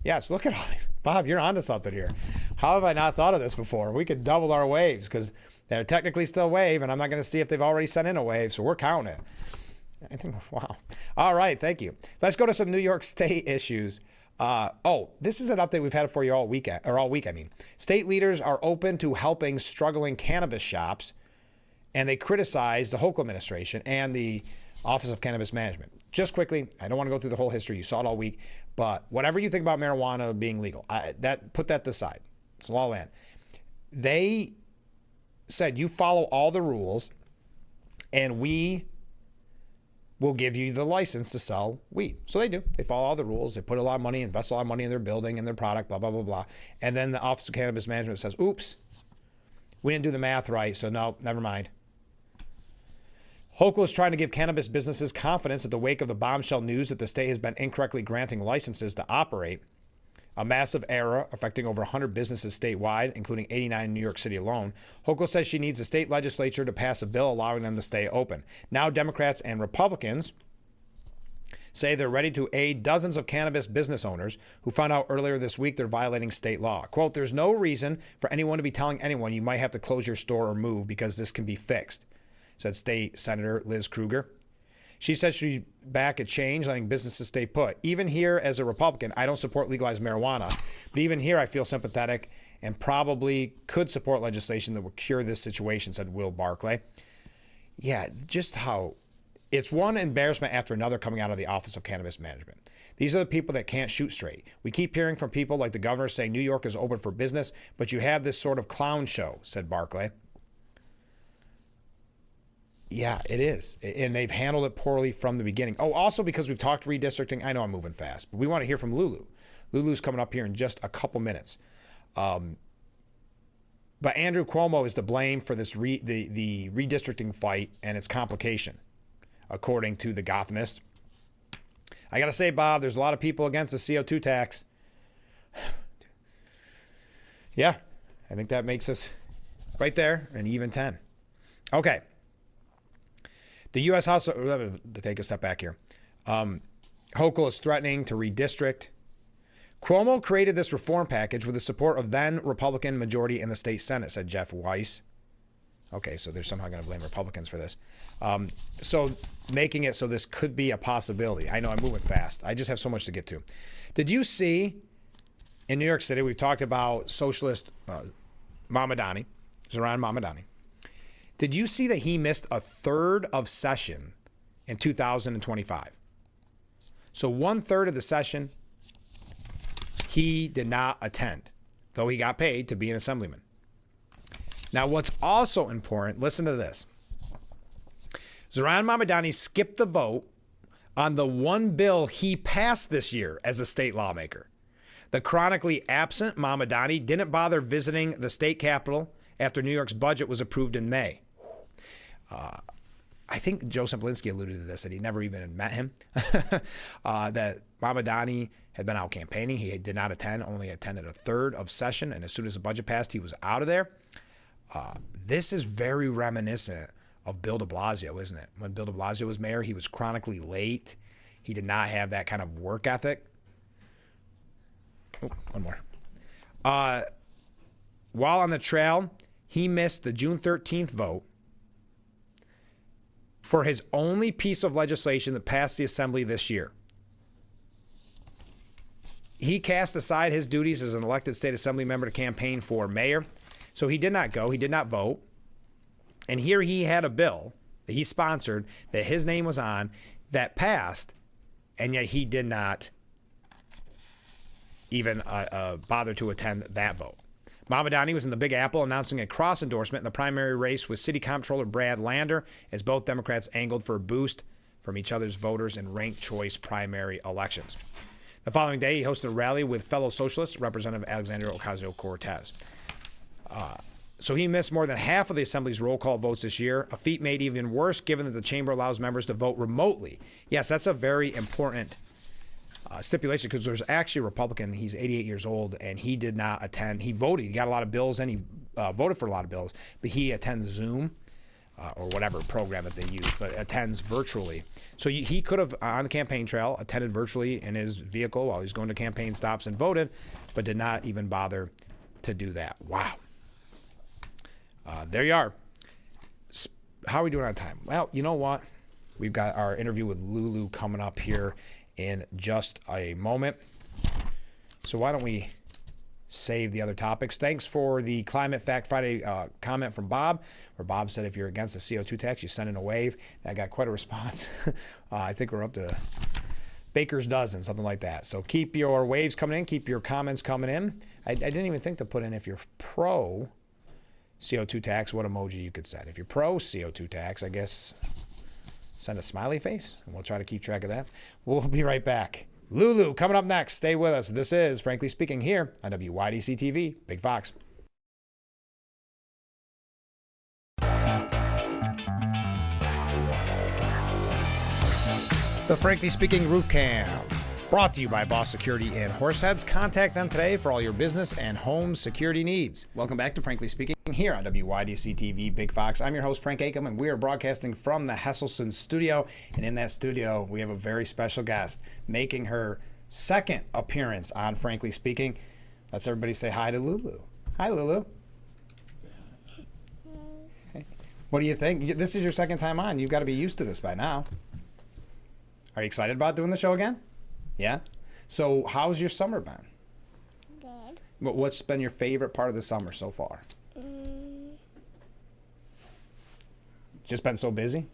Yes, look at all these. Bob, you're onto something here. How have I not thought of this before? We could double our waves because they're technically still wave, and I'm not going to see if they've already sent in a wave, so we're counting it. I think, wow. All right, thank you. Let's go to some New York State issues. This is an update we've had for you all week. State leaders are open to helping struggling cannabis shops, and they criticize the Hochul administration and the Office of Cannabis Management. Just quickly, I don't want to go through the whole history. You saw it all week. But whatever you think about marijuana being legal, put that aside. It's law land. They said you follow all the rules, and we will give you the license to sell weed. So they do. They follow all the rules. They put a lot of money, invest a lot of money in their building and their product, blah, blah, blah, blah. And then the Office of Cannabis Management says, oops, we didn't do the math right, so no, never mind. Hochul is trying to give cannabis businesses confidence in the wake of the bombshell news that the state has been incorrectly granting licenses to operate, a massive error affecting over 100 businesses statewide, including 89 in New York City alone. Hochul says she needs the state legislature to pass a bill allowing them to stay open. Now Democrats and Republicans say they're ready to aid dozens of cannabis business owners who found out earlier this week they're violating state law. Quote, there's no reason for anyone to be telling anyone you might have to close your store or move because this can be fixed, said State Senator Liz Krueger. She says she'd back a change, letting businesses stay put. Even here, as a Republican, I don't support legalized marijuana, but even here I feel sympathetic and probably could support legislation that would cure this situation, said Will Barclay. Yeah, just how it's one embarrassment after another coming out of the Office of Cannabis Management. These are the people that can't shoot straight. We keep hearing from people like the governor saying New York is open for business, but you have this sort of clown show, said Barclay. Yeah, it is. And they've handled it poorly from the beginning. Oh, also because we've talked redistricting. I know I'm moving fast, but we want to hear from Lulu. Lulu's coming up here in just a couple minutes. But Andrew Cuomo is to blame for this the redistricting fight and its complication, according to the Gothamist. I got to say, Bob, there's a lot of people against the CO2 tax. Yeah, I think that makes us right there an even 10. Okay. The U.S. House, let me take a step back here. Hochul is threatening to redistrict. Cuomo created this reform package with the support of then Republican majority in the state Senate, said Jeff Weiss. Okay, so they're somehow going to blame Republicans for this. So making it so this could be a possibility. I know I'm moving fast. I just have so much to get to. Did you see in New York City, we've talked about socialist Mamdani, Zohran Mamdani. Did you see that he missed a third of session in 2025? So 1/3 of the session, he did not attend, though he got paid to be an assemblyman. Now, what's also important, listen to this. Zohran Mamdani skipped the vote on the one bill he passed this year as a state lawmaker. The chronically absent Mamdani didn't bother visiting the state capitol after New York's budget was approved in May. I think Joe Semplinsky alluded to this, that he never even met him, that Mamdani had been out campaigning. He did not attend, only attended a third of session, and as soon as the budget passed, he was out of there. This is very reminiscent of Bill de Blasio, isn't it? When Bill de Blasio was mayor, he was chronically late. He did not have that kind of work ethic. Oh, one more. While on the trail, he missed the June 13th vote for his only piece of legislation that passed the assembly this year. He cast aside his duties as an elected state assembly member to campaign for mayor. So he did not go. He did not vote. And here he had a bill that he sponsored that his name was on that passed, and yet he did not even bother to attend that vote. Mamdani was in the Big Apple announcing a cross endorsement in the primary race with City Comptroller Brad Lander as both Democrats angled for a boost from each other's voters in ranked choice primary elections. The following day, he hosted a rally with fellow socialists, Representative Alexandria Ocasio-Cortez. So he missed more than half of the Assembly's roll call votes this year, a feat made even worse given that the chamber allows members to vote remotely. Yes, that's a very important stipulation because there's actually a Republican. He's 88 years old, and he did not attend. He voted. He got a lot of bills, and he voted for a lot of bills, but he attends Zoom. or whatever program that they use, but attends virtually. So he could have, on the campaign trail, attended virtually in his vehicle while he was going to campaign stops and voted, but did not even bother to do that. Wow. There you are. How are we doing on time? Well, you know what? We've got our interview with Lulu coming up here in just a moment. So why don't we save the other topics. Thanks for the Climate Fact Friday comment from Bob, where Bob said if you're against the CO2 tax, you send in a wave. That got quite a response. I think we're up to baker's dozen, something like that. So keep your waves coming in. Keep your comments coming in. I didn't even think to put in if you're pro CO2 tax, what emoji you could set. If you're pro CO2 tax, I guess send a smiley face, and we'll try to keep track of that. We'll be right back. Lulu coming up next. Stay with us. This is Frankly Speaking here on WYDC TV, Big Fox. The Frankly Speaking Roof Cam, brought to you by Boss Security in Horseheads. Contact them today for all your business and home security needs. Welcome back to Frankly Speaking here on WYDC TV, Big Fox. I'm your host, Frank Acom, and we are broadcasting from the Hesselson studio. And in that studio, we have a very special guest making her second appearance on Frankly Speaking. Let's everybody say hi to Lulu. Hi, Lulu. Hey. What do you think? This is your second time on. You've got to be used to this by now. Are you excited about doing the show again? Yeah? So how's your summer been? Good. What's been your favorite part of the summer so far? Just been so busy?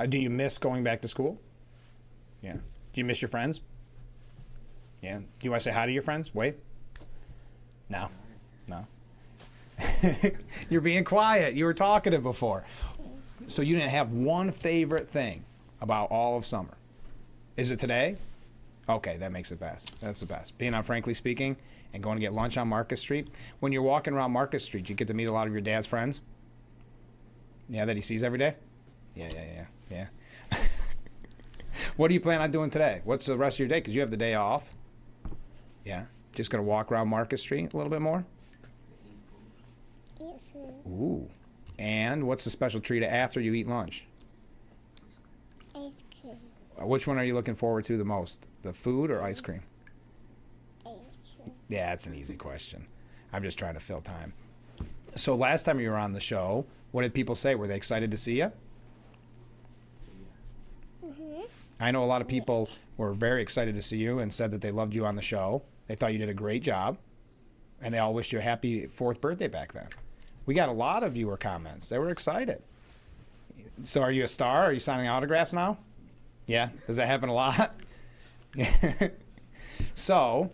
Do you miss going back to school? Yeah. Do you miss your friends? Yeah. Do you want to say hi to your friends? Wait. No. No. You're being quiet. You were talkative before. So you didn't have one favorite thing about all of summer. Is it today? Okay, that makes it best. That's the best. Being on Frankly Speaking and going to get lunch on Market Street. When you're walking around Market Street, you get to meet a lot of your dad's friends. Yeah, that he sees every day? Yeah. What do you plan on doing today? What's the rest of your day? Because you have the day off. Yeah. Just going to walk around Market Street a little bit more? Eat food. Ooh. And what's the special treat after you eat lunch? Ice cream. Which one are you looking forward to the most? The food or ice cream? Ice cream. Yeah, that's an easy question. I'm just trying to fill time. So last time you were on the show, what did people say? Were they excited to see you? Mm-hmm. I know a lot of people were very excited to see you and said that they loved you on the show. They thought you did a great job. And they all wished you a happy 4th birthday back then. We got a lot of viewer comments. They were excited. So are you a star? Are you signing autographs now? Yeah? Does that happen a lot? So,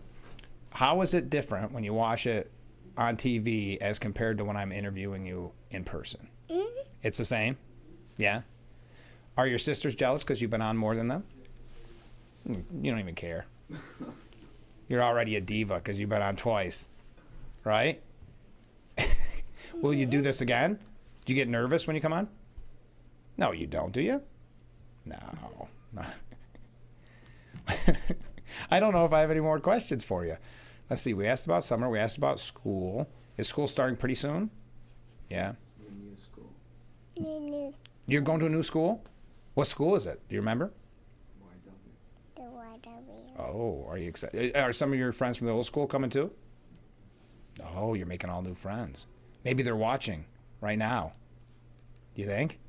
how is it different when you watch it on TV as compared to when I'm interviewing you in person? Mm-hmm. It's the same? Yeah? Are your sisters jealous because you've been on more than them? You don't even care. You're already a diva because you've been on twice. Right? Will you do this again? Do you get nervous when you come on? No, you don't, do you? No. I don't know if I have any more questions for you. Let's see. We asked about summer. We asked about school. Is school starting pretty soon? Yeah. New school. New. You're going to a new school? What school is it? Do you remember? The YW. Oh, are you excited? Are some of your friends from the old school coming too? Oh, you're making all new friends. Maybe they're watching right now. You think?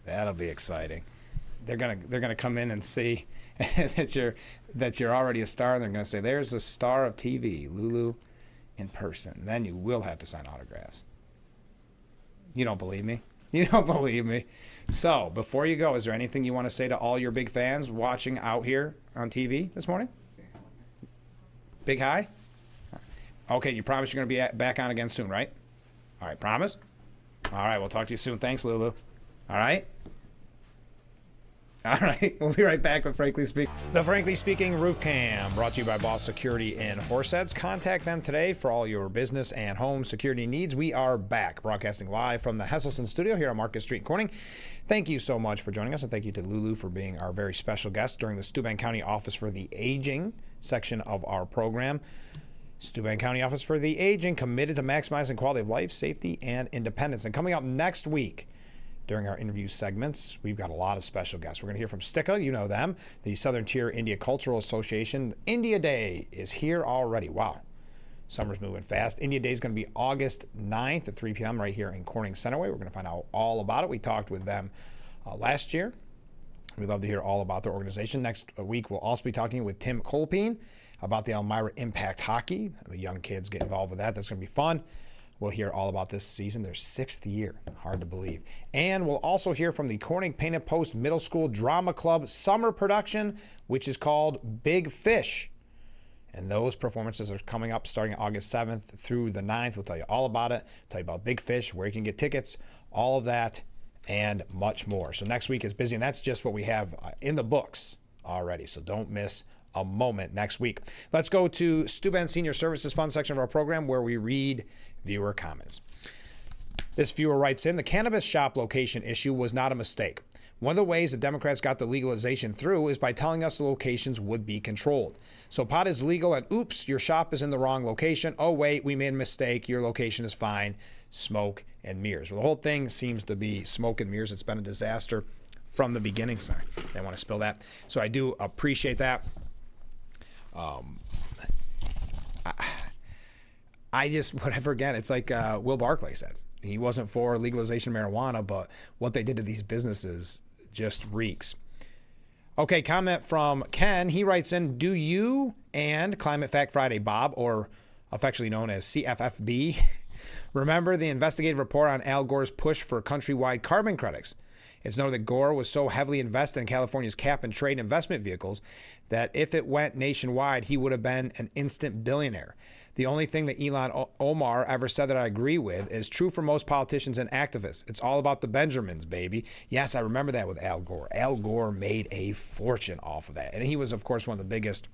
That'll be exciting. They're gonna come in and see that you're already a star, and they're gonna say, "There's a star of TV, Lulu, in person." And then you will have to sign autographs. You don't believe me? You don't believe me? So before you go, is there anything you want to say to all your big fans watching out here on TV this morning? Big hi? Okay, you promise you're going to be back on again soon, right? All right, promise? All right, we'll talk to you soon. Thanks, Lulu. All right? All right, we'll be right back with Frankly Speaking. The Frankly Speaking Roof Cam, brought to you by Boss Security in Horseheads. Contact them today for all your business and home security needs. We are back, broadcasting live from the Hesselson studio here on Market Street in Corning. Thank you so much for joining us, and thank you to Lulu for being our very special guest during the Steuben County Office for the Aging section of our program. Steuben County Office for the Aging, committed to maximizing quality of life, safety, and independence. And coming up next week, during our interview segments. We've got a lot of special guests. We're going to hear from Sticka, you know them, the Southern Tier India Cultural Association. India Day is here already. Wow. Summer's moving fast. India Day is going to be August 9th at 3 p.m. right here in Corning Centerway. We're going to find out all about it. We talked with them last year. We'd love to hear all about their organization. Next week, we'll also be talking with Tim Colpine about the Elmira Impact Hockey. The young kids get involved with that. That's going to be fun. We'll hear all about this season, their 6th year. Hard to believe. And we'll also hear from the Corning Painted Post Middle School Drama Club summer production, which is called Big Fish. And those performances are coming up starting August 7th through the 9th. We'll tell you all about it, tell you about Big Fish, where you can get tickets, all of that, and much more. So next week is busy, and that's just what we have in the books already. So don't miss a moment next week. Let's go to Steuben Senior Services Fund section of our program where we read viewer comments. This viewer writes in, the cannabis shop location issue was not a mistake. One of the ways the Democrats got the legalization through is by telling us the locations would be controlled. So pot is legal and oops, your shop is in the wrong location. Oh, wait, we made a mistake. Your location is fine. Smoke and mirrors. Well, the whole thing seems to be smoke and mirrors. It's been a disaster from the beginning. Sorry, I didn't want to spill that. So I do appreciate that. I just, whatever, again, it's like Will Barclay said. He wasn't for legalization of marijuana, but what they did to these businesses just reeks. Okay, comment from Ken. He writes in, do you and Climate Fact Friday, Bob, or affectionately known as CFFB, remember the investigative report on Al Gore's push for countrywide carbon credits? It's noted that Gore was so heavily invested in California's cap and trade investment vehicles that if it went nationwide, he would have been an instant billionaire. The only thing that Ilhan Omar ever said that I agree with is true for most politicians and activists. It's all about the Benjamins, baby. Yes, I remember that with Al Gore. Al Gore made a fortune off of that. And he was, of course, one of the biggest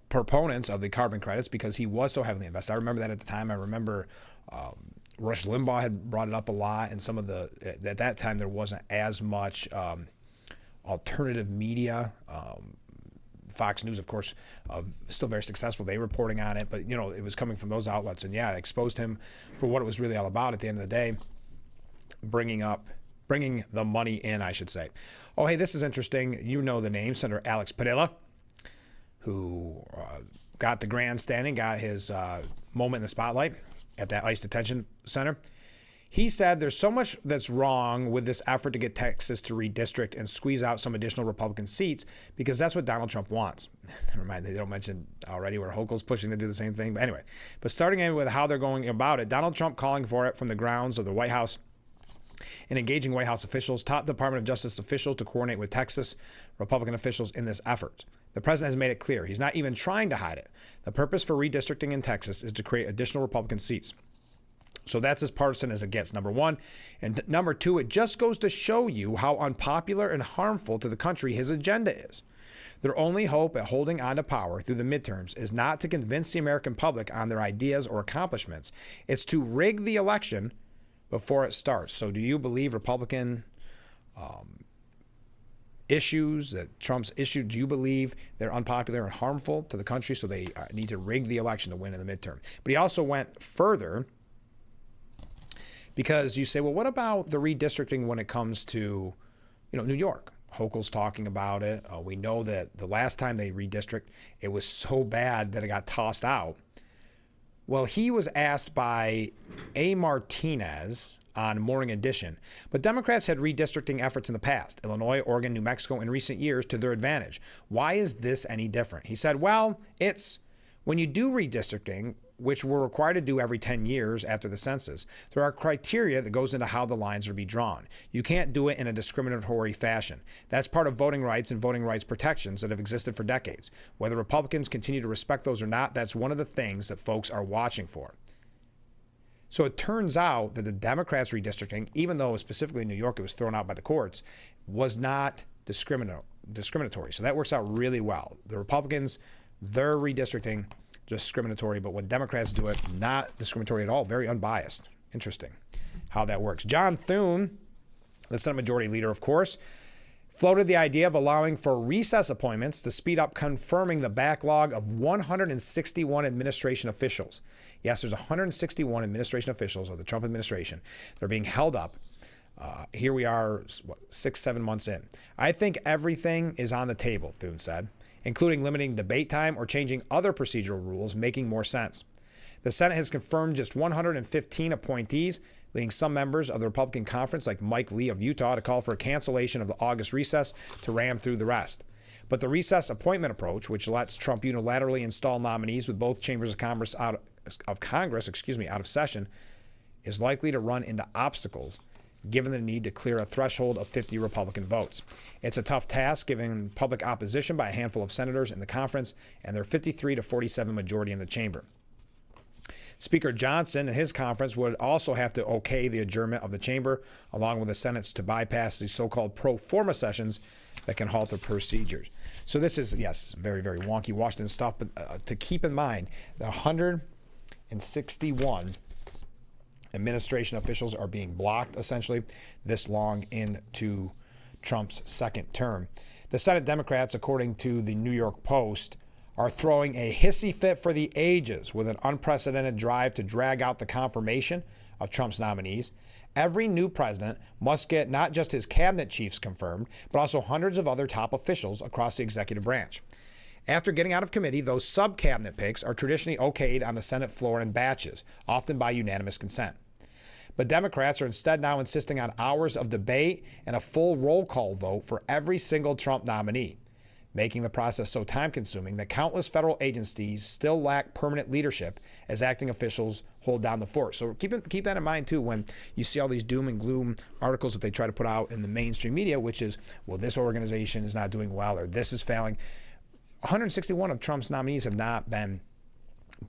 proponents of the carbon credits because he was so heavily invested. I remember that at the time. I remember Rush Limbaugh had brought it up a lot, and some of the, at that time, there wasn't as much alternative media. Fox News, of course, still very successful. They were reporting on it, but, you know, it was coming from those outlets. And, yeah, it exposed him for what it was really all about at the end of the day, bringing the money in, I should say. Oh, hey, this is interesting. You know the name, Senator Alex Padilla, who got the grandstanding, got his moment in the spotlight at that ICE detention center. He said there's so much that's wrong with this effort to get Texas to redistrict and squeeze out some additional Republican seats because that's what Donald Trump wants. Never mind, they don't mention already where Hochul's pushing to do the same thing. But anyway, starting in with how they're going about it, Donald Trump calling for it from the grounds of the White House and engaging White House officials, top Department of Justice officials to coordinate with Texas Republican officials in this effort. The president has made it clear he's not even trying to hide it. The purpose for redistricting in Texas is to create additional Republican seats. So that's as partisan as it gets, number one. And number two, it just goes to show you how unpopular and harmful to the country his agenda is. Their only hope at holding on to power through the midterms is not to convince the American public on their ideas or accomplishments. It's to rig the election before it starts. So do you believe Republican issues that Trump's issued, do you believe they're unpopular and harmful to the country, so they need to rig the election to win in the midterm? But he also went further, because you say, well, what about the redistricting when it comes to, New York? Hochul's talking about it. We know that the last time they redistrict, it was so bad that it got tossed out. Well, he was asked by A. Martinez on Morning Edition, but Democrats had redistricting efforts in the past, Illinois, Oregon, New Mexico in recent years, to their advantage. Why is this any different? He said, well, it's when you do redistricting, which we're required to do every 10 years after the census, there are criteria that goes into how the lines are to be drawn. You can't do it in a discriminatory fashion. That's part of voting rights and voting rights protections that have existed for decades. Whether Republicans continue to respect those or not, that's one of the things that folks are watching for. So it turns out that the Democrats' redistricting, even though specifically in New York it was thrown out by the courts, was not discriminatory. So that works out really well. The Republicans, their redistricting, discriminatory, but when Democrats do it, not discriminatory at all, very unbiased. Interesting how that works. John Thune, the Senate Majority Leader, of course, floated the idea of allowing for recess appointments to speed up confirming the backlog of 161 administration officials. Yes, there's 161 administration officials of the Trump administration that are being held up. Here we are, 6-7 months in. I think everything is on the table, Thune said, including limiting debate time or changing other procedural rules, making more sense. The Senate has confirmed just 115 appointees, leading some members of the Republican conference, like Mike Lee of Utah, to call for a cancellation of the August recess to ram through the rest. But the recess appointment approach, which lets Trump unilaterally install nominees with both chambers of Congress out of session, is likely to run into obstacles given the need to clear a threshold of 50 Republican votes. It's a tough task given public opposition by a handful of senators in the conference and their 53 to 47 majority in the chamber. Speaker Johnson and his conference would also have to okay the adjournment of the chamber, along with the Senate's to bypass the so-called pro forma sessions that can halt the procedures. So this is, yes, very, very wonky Washington stuff, but to keep in mind, the 161 administration officials are being blocked, essentially, this long into Trump's second term. The Senate Democrats, according to the New York Post, are throwing a hissy fit for the ages with an unprecedented drive to drag out the confirmation of Trump's nominees. Every new president must get not just his cabinet chiefs confirmed, but also hundreds of other top officials across the executive branch. After getting out of committee, those sub-cabinet picks are traditionally okayed on the Senate floor in batches, often by unanimous consent. But Democrats are instead now insisting on hours of debate and a full roll call vote for every single Trump nominee, making the process so time-consuming that countless federal agencies still lack permanent leadership as acting officials hold down the fort. So keep that in mind, too, when you see all these doom and gloom articles that they try to put out in the mainstream media, which is, well, this organization is not doing well or this is failing. 161 of Trump's nominees have not been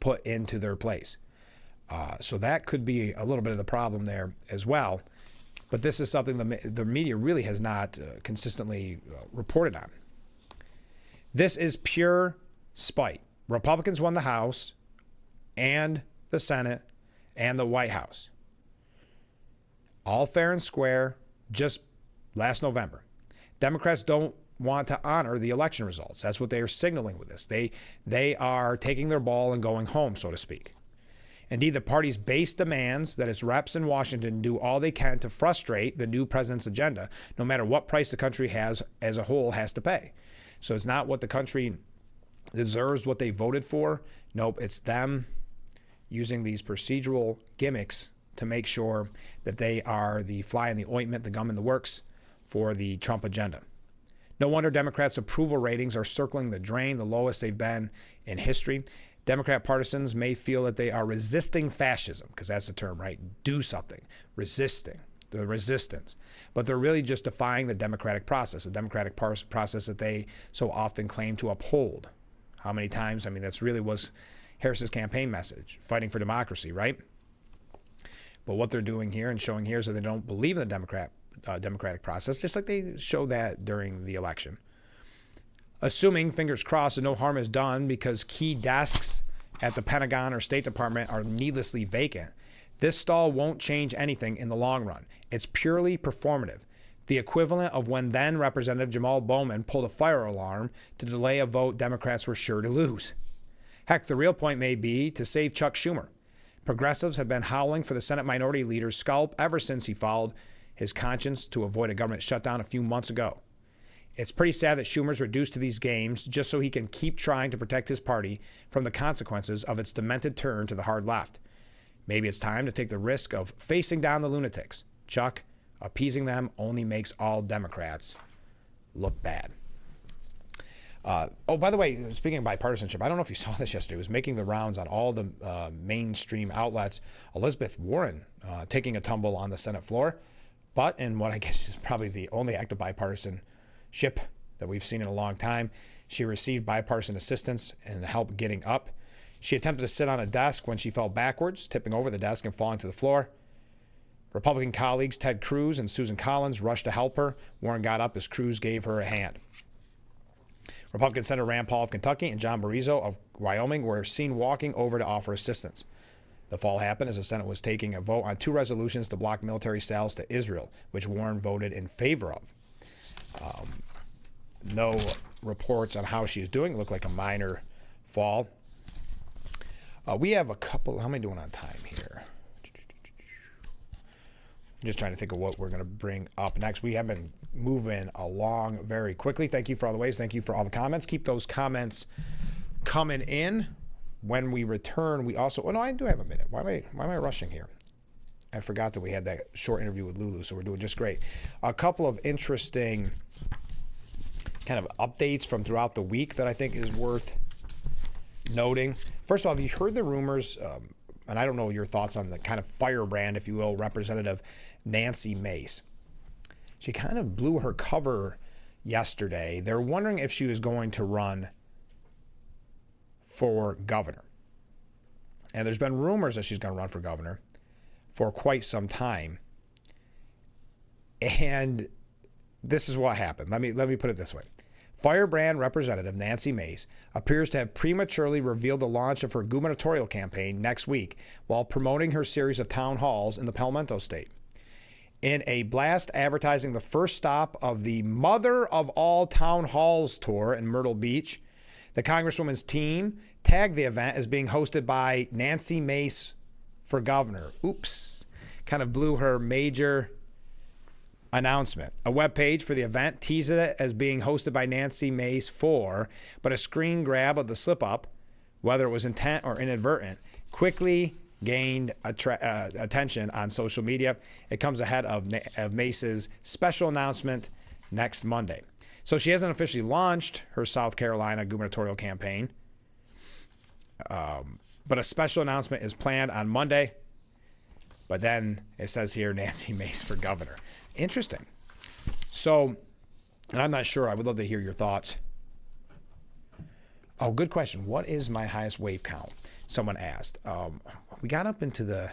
put into their place. So that could be a little bit of the problem there as well. But this is something the media really has not consistently reported on. This is pure spite. Republicans won the House and the Senate and the White House. All fair and square just last November. Democrats don't want to honor the election results. That's what they are signaling with this. They are taking their ball and going home, so to speak. Indeed, the party's base demands that its reps in Washington do all they can to frustrate the new president's agenda, no matter what price the country has as a whole has to pay. So it's not what the country deserves, what they voted for. Nope, it's them using these procedural gimmicks to make sure that they are the fly in the ointment, the gum in the works for the Trump agenda. No wonder Democrats' approval ratings are circling the drain, the lowest they've been in history. Democrat partisans may feel that they are resisting fascism, because that's the term, right? Do something, resisting. The resistance. But they're really just defying the democratic process, the democratic process that they so often claim to uphold. How many times? I mean, that's really was Harris's campaign message, fighting for democracy, right? But what they're doing here and showing here is that they don't believe in the democratic process, just like they showed that during the election. Assuming, fingers crossed, that no harm is done because key desks at the Pentagon or State Department are needlessly vacant, this stall won't change anything in the long run. It's purely performative. The equivalent of when then Representative Jamal Bowman pulled a fire alarm to delay a vote Democrats were sure to lose. Heck, the real point may be to save Chuck Schumer. Progressives have been howling for the Senate Minority Leader's scalp ever since he followed his conscience to avoid a government shutdown a few months ago. It's pretty sad that Schumer's reduced to these games just so he can keep trying to protect his party from the consequences of its demented turn to the hard left. Maybe it's time to take the risk of facing down the lunatics. Chuck, appeasing them only makes all Democrats look bad. By the way, speaking of bipartisanship, I don't know if you saw this yesterday. It was making the rounds on all the mainstream outlets. Elizabeth Warren taking a tumble on the Senate floor. But in what I guess is probably the only act of bipartisanship that we've seen in a long time, she received bipartisan assistance and help getting up. She attempted to sit on a desk when she fell backwards, tipping over the desk and falling to the floor. Republican colleagues Ted Cruz and Susan Collins rushed to help her. Warren got up as Cruz gave her a hand. Republican Senator Rand Paul of Kentucky and John Barrasso of Wyoming were seen walking over to offer assistance. The fall happened as the Senate was taking a vote on two resolutions to block military sales to Israel, which Warren voted in favor of. No reports on how she's doing. It looked like a minor fall. We have a couple. How am I doing on time here? I'm just trying to think of what we're going to bring up next. We have been moving along very quickly. Thank you for all the ways. Thank you for all the comments. Keep those comments coming in. When we return, we also... Oh, no, I do have a minute. Why am I rushing here? I forgot that we had that short interview with Lulu, so we're doing just great. A couple of interesting kind of updates from throughout the week that I think is worth noting. First of all, have you heard the rumors, and I don't know your thoughts on the kind of firebrand, if you will, Representative Nancy Mace. She kind of blew her cover yesterday. They're wondering if she was going to run for governor. And there's been rumors that she's going to run for governor for quite some time. And this is what happened. Let me put it this way. Firebrand Representative Nancy Mace appears to have prematurely revealed the launch of her gubernatorial campaign next week while promoting her series of town halls in the Palmetto State. In a blast advertising the first stop of the Mother of All Town Halls tour in Myrtle Beach, the Congresswoman's team tagged the event as being hosted by Nancy Mace for governor. Oops. Kind of blew her major announcement. A webpage for the event teased it as being hosted by Nancy Mace for, but a screen grab of the slip-up, whether it was intent or inadvertent, quickly gained attention on social media. It comes ahead of Mace's special announcement next Monday. So she hasn't officially launched her South Carolina gubernatorial campaign, but a special announcement is planned on Monday. But then it says here, Nancy Mace for governor. Interesting. So, and I'm not sure. I would love to hear your thoughts. Oh, good question. What is my highest wave count? Someone asked. We got up into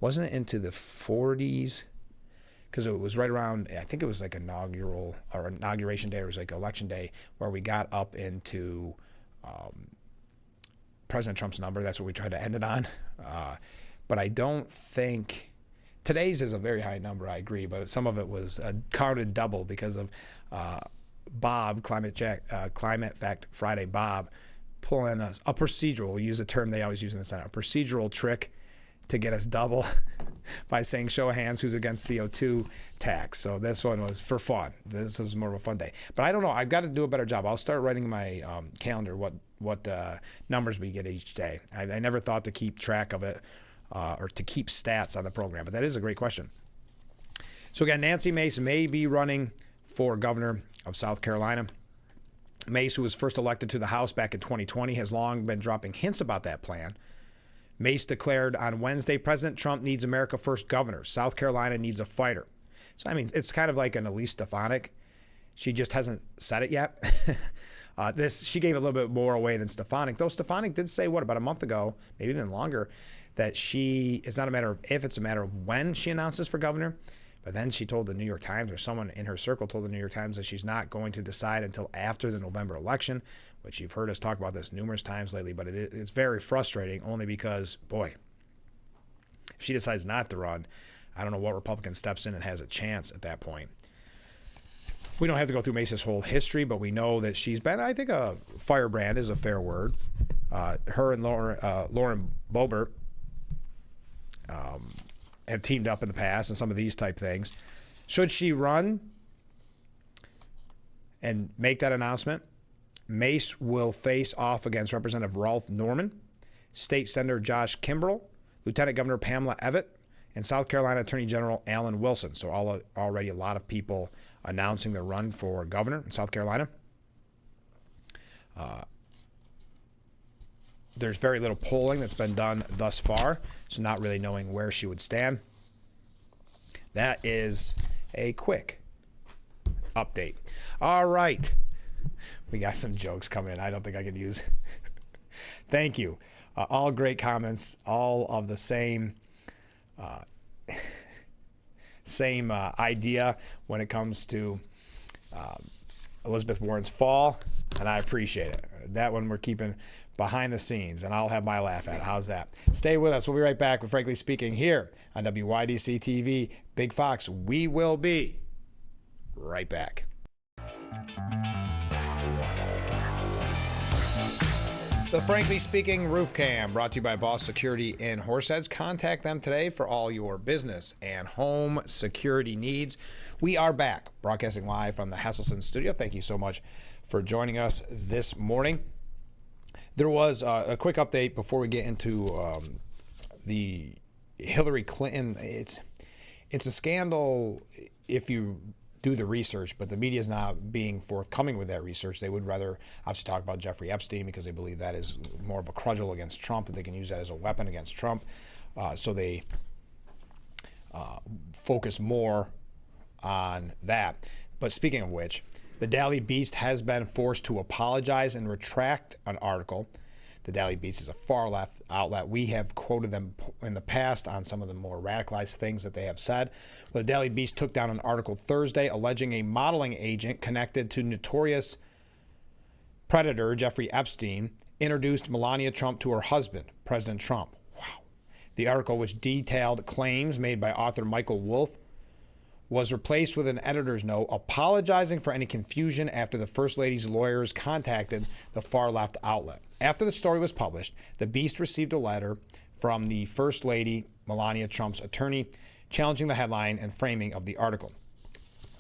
wasn't it into the 40s? Because it was right around, I think it was like inauguration day, or it was like election day, where we got up into President Trump's number. That's what we tried to end it on. But I don't think today's is a very high number. I agree, but some of it was counted double because of Bob, Climate Fact Friday Bob, pulling a procedural. We'll use a term they always use in the Senate, a procedural trick to get us double by saying, show of hands, who's against CO2 tax. So this one was for fun. This was more of a fun day. But I don't know. I've got to do a better job. I'll start writing my calendar what numbers we get each day. I never thought to keep track of it or to keep stats on the program, but that is a great question. So again, Nancy Mace may be running for governor of South Carolina. Mace, who was first elected to the House back in 2020, has long been dropping hints about that plan. Mace declared on Wednesday, President Trump needs America First governor. South Carolina needs a fighter. So, I mean, it's kind of like an Elise Stefanik. She just hasn't said it yet. She gave a little bit more away than Stefanik, though Stefanik did say, about a month ago, maybe even longer, that it's not a matter of if, it's a matter of when she announces for governor. But then she told the New York Times, or someone in her circle told the New York Times, that she's not going to decide until after the November election, which you've heard us talk about this numerous times lately. But it's very frustrating, only because, boy, if she decides not to run, I don't know what Republican steps in and has a chance at that point. We don't have to go through Mace's whole history, but we know that she's been, I think, a firebrand is a fair word. Her and Lauren Boebert have teamed up in the past and some of these type things. Should she run and make that announcement, Mace will face off against Representative Ralph Norman, State Senator Josh Kimbrell, Lieutenant Governor Pamela Evette, and South Carolina Attorney General Alan Wilson. So already a lot of people announcing their run for governor in South Carolina. There's very little polling that's been done thus far, so not really knowing where she would stand. That is a quick update. All right. We got some jokes coming in I don't think I could use. Thank you. All great comments, all of the same idea when it comes to Elizabeth Warren's fall, and I appreciate it. That one we're keeping behind the scenes, and I'll have my laugh at it. How's that? Stay with us. We'll be right back with Frankly Speaking here on WYDC TV. Big Fox, we will be right back. The Frankly Speaking Roof Cam, brought to you by Boss Security in Horseheads. Contact them today for all your business and home security needs. We are back, broadcasting live from the Hesselson studio. Thank you so much for joining us this morning. There was a quick update before we get into the Hillary Clinton. It's a scandal if you do the research, but the media is not being forthcoming with that research. They would rather obviously talk about Jeffrey Epstein because they believe that is more of a cudgel against Trump, that they can use that as a weapon against Trump. So they focus more on that. But speaking of which, the Daily Beast has been forced to apologize and retract an article. The Daily Beast is a far-left outlet. We have quoted them in the past on some of the more radicalized things that they have said. Well, the Daily Beast took down an article Thursday alleging a modeling agent connected to notorious predator Jeffrey Epstein introduced Melania Trump to her husband, President Trump. Wow. The article, which detailed claims made by author Michael Wolff, was replaced with an editor's note apologizing for any confusion after the First Lady's lawyers contacted the far-left outlet. After the story was published, the Beast received a letter from the First Lady, Melania Trump's attorney, challenging the headline and framing of the article.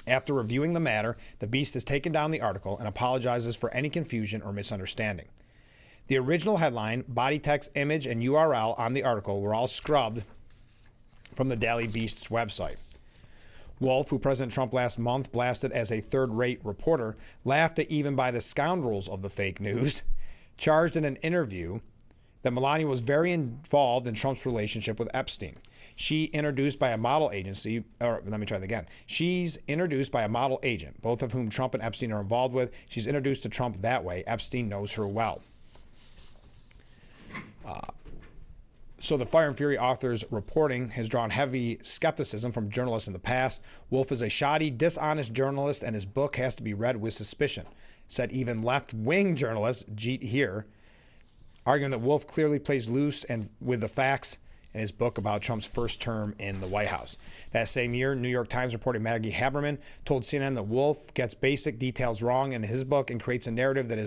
After reviewing the matter, the Beast has taken down the article and apologizes for any confusion or misunderstanding. The original headline, body text, image, and URL on the article were all scrubbed from the Daily Beast's website. Wolff, who President Trump last month blasted as a third-rate reporter, laughed at even by the scoundrels of the fake news, charged in an interview that Melania was very involved in Trump's relationship with Epstein. She's introduced by a model agent, both of whom Trump and Epstein are involved with. She's introduced to Trump that way. Epstein knows her well. So the Fire and Fury author's reporting has drawn heavy skepticism from journalists in the past. Wolff is a shoddy, dishonest journalist, and his book has to be read with suspicion, said even left-wing journalist Jeet Heer, arguing that Wolff clearly plays loose and with the facts in his book about Trump's first term in the White House. That same year, New York Times reporter Maggie Haberman told CNN that Wolff gets basic details wrong in his book and creates a narrative that